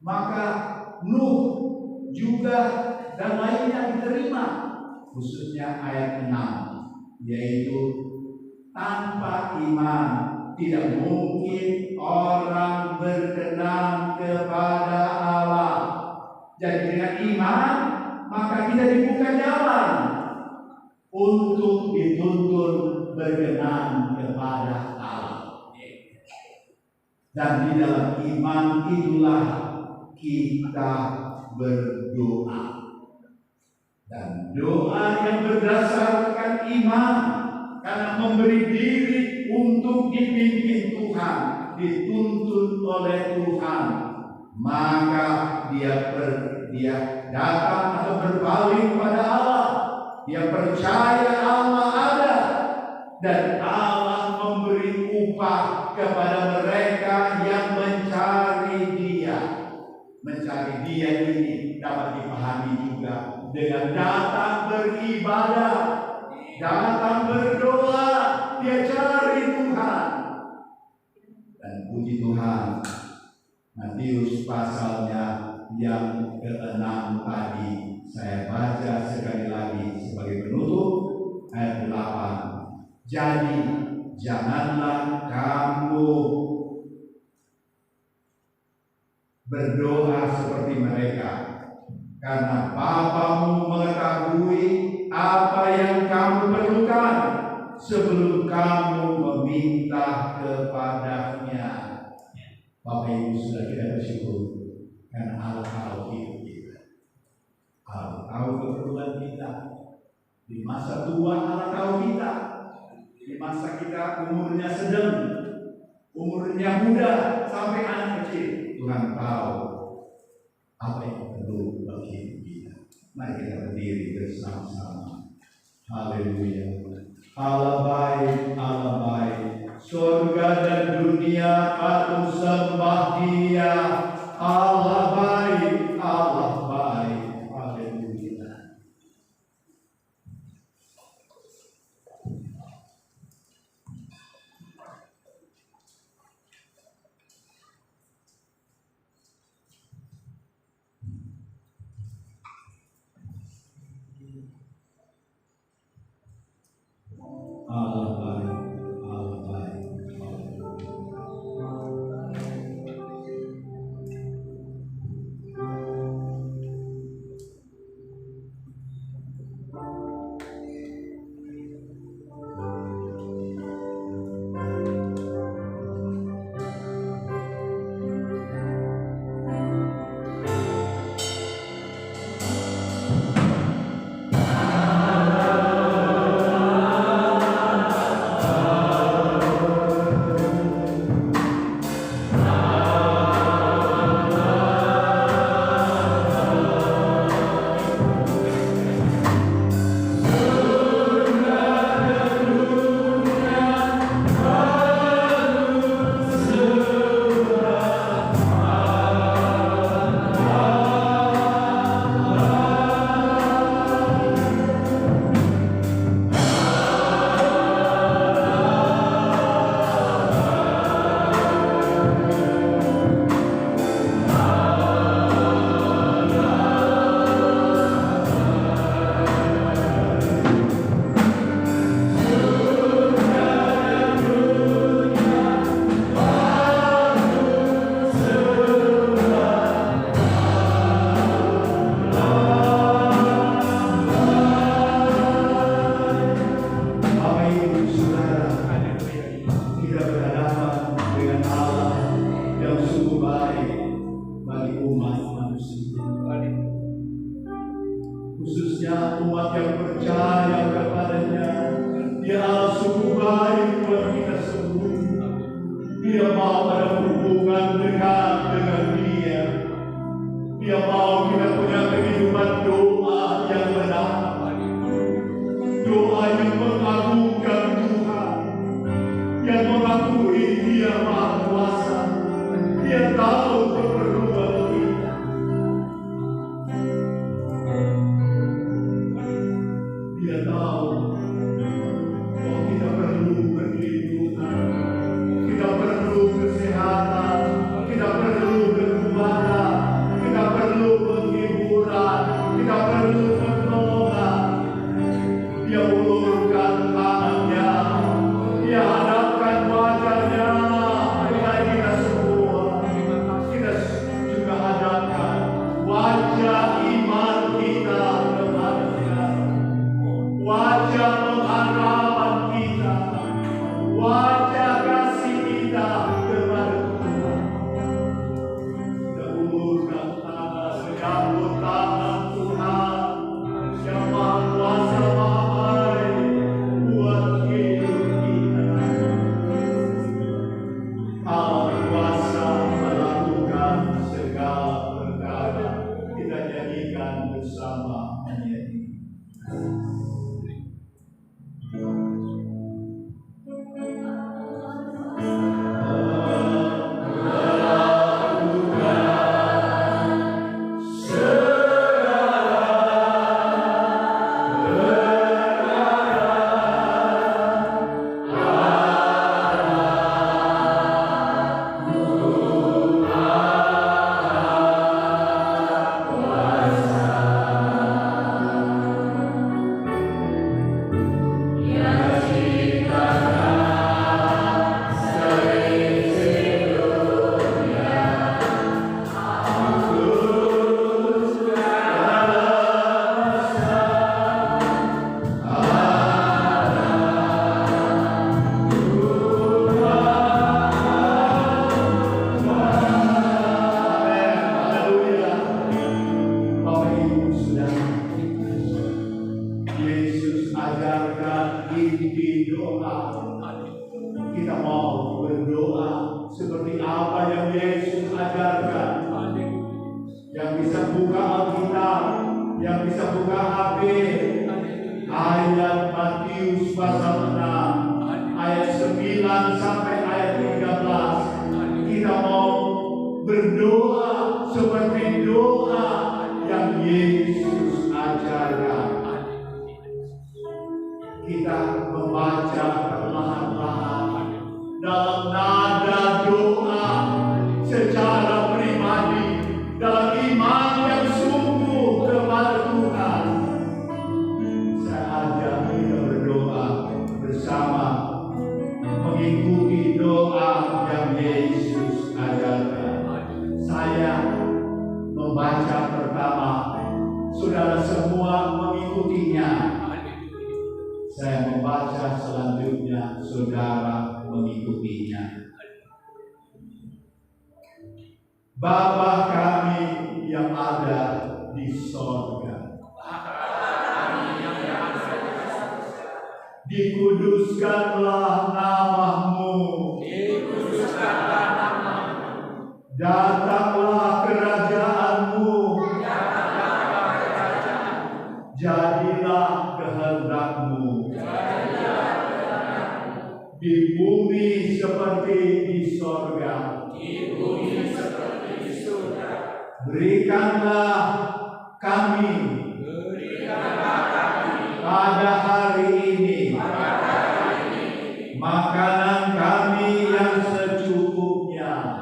maka Nuh juga dan lainnya diterima. Khususnya ayat 6, yaitu tanpa iman tidak mungkin orang berkenan kepada Allah. Jadi dengan iman maka kita dibuka jalan untuk dituntun berkenan kepada Allah. Dan di dalam iman itulah kita berdoa. Dan doa yang berdasarkan iman, karena memberi diri untuk dipimpin Tuhan, dituntun oleh Tuhan, maka dia datang atau berpaling pada Allah. Dia percaya Allah ada, dan Allah memberi upah kepada mereka yang mencari Dia. Mencari Dia ini dapat dipahami juga dengan datang beribadah, datang berdoa, dia cari Tuhan. Dan puji Tuhan, Matius pasalnya yang ke-6 tadi saya baca sekali lagi sebagai penutup, ayat 8. Jadi janganlah kamu berdoa seperti mereka, karena Bapamu mengetahui apa yang kamu perlukan sebelum kamu meminta kepadanya. Bapak Ibu sudah kita bersyukur karena Allah tahu hidup kita. Allah tahu keperluan kita. Di masa tua Allah tahu kita. Di masa kita umurnya sedang, umurnya muda sampai anak kecil, Tuhan tahu apa yang perlu bagi hidup kita. Mari kita berdiri bersama-sama. Haleluya. Allah baik, Allah baik. Surga dan dunia patut sembah Dia. Allah baik, Allah baik. Haleluya. Allah baik, Allah baik. Dia mau ada hubungan dekat dengan Dia. Dia mau kita punya kehidupan doa yang benar, doa yang mengagungkan Tuhan, yang mengakui Dia Maha Kuasa. Dia tahu keperluan kita. Dia tahu bahwa kita perlu perlindungan, kita perlu kesehatan, kita perlu kekuatan, kita perlu penghiburan, kita perlu pertolongan. Dia ulurkan tangannya, Dia hadapkan wajahnya kepada kita semua. Kita juga hadapkan wajah iman kita kepada-Nya, wajah pengharapan kita, wajah kasih kita kepada Tuhan. Kita ulurkan tangan, menyambut tangan Tuhan yang Maha Kuasa, Maha Baik buat hidup kita. Allah kuasa melakukan segala perkara. Kita nyanyikan bersama menyanyi. Yesus ajarkan inti doa. Kita mau berdoa seperti apa yang Yesus ajarkan. Yang bisa buka Alkitab, yang bisa buka HP, ayat Matius pasal 6, ayat 9 sampai ayat 13. Kita mau berdoa seperti doa yang Yesus ajarkan. Kita membaca perlahan-lahan dalam nada doa secara pribadi, dalam iman yang sungguh kepada Tuhan. Saya ajak kita berdoa bersama, mengikuti doa yang Yesus ajarkan. Saya membaca pertama, saudara semua mengikutinya. Saya membaca selanjutnya, saudara mengikutinya. Bapa kami yang ada di sorga, dikuduskanlah nama-Mu, datanglah kerajaan-Mu, jadilah kehendak-Mu di bumi seperti di sorga. Berikanlah kami pada hari ini makanan kami yang secukupnya,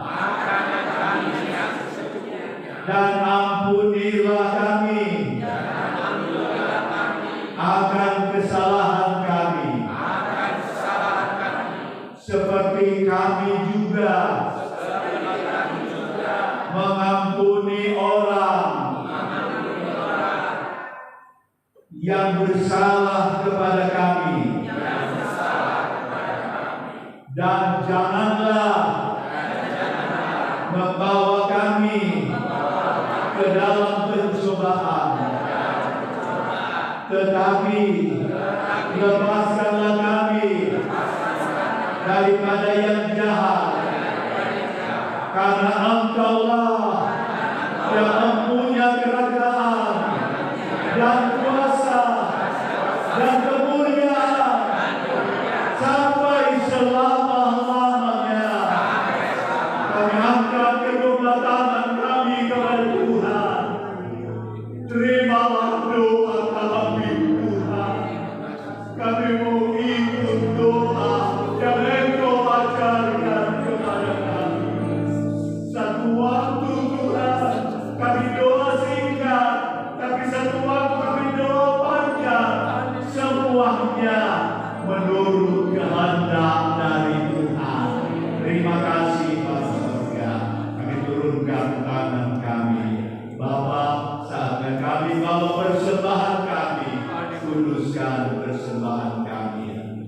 dan ampunilah kami akan kesalahan kami, seperti kami juga mengampuni orang yang bersalah kepada kami, dan janganlah membawa kami ke dalam pencobaan, tetapi lepaskanlah kami daripada yang jahat, yang mempunyai kerajaan dan kuasa dan kemuliaan sampai selama-lamanya. Kami angkat kedua tangan kami kepada Tuhan. Terimalah doa kami Tuhan. Kami mau ikut doa yang Engkau ajarkan kepada kami. Satu waktu Tuhan kami doa singkat, tapi satu waktu kami doa panjang. Semuanya menurut kehendak dari Tuhan. Terima kasih Bapa Surga. Kami turunkan tangan kami. Bapa, saatnya kami bawa persembahan kami. Kuduskan persembahan kami.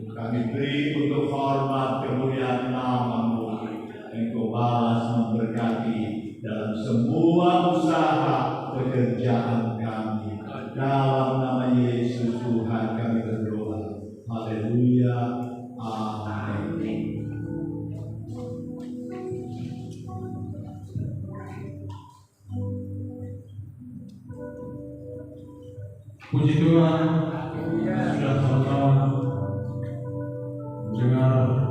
Kami beri untuk hormat kemuliaan nama-Mu. Engkau balas memberkati dalam semua usaha pekerjaan kami. Dalam nama Yesus Tuhan kami berdoa. Haleluya. Amin. Puji Tuhan, sudah sama-sama mendengar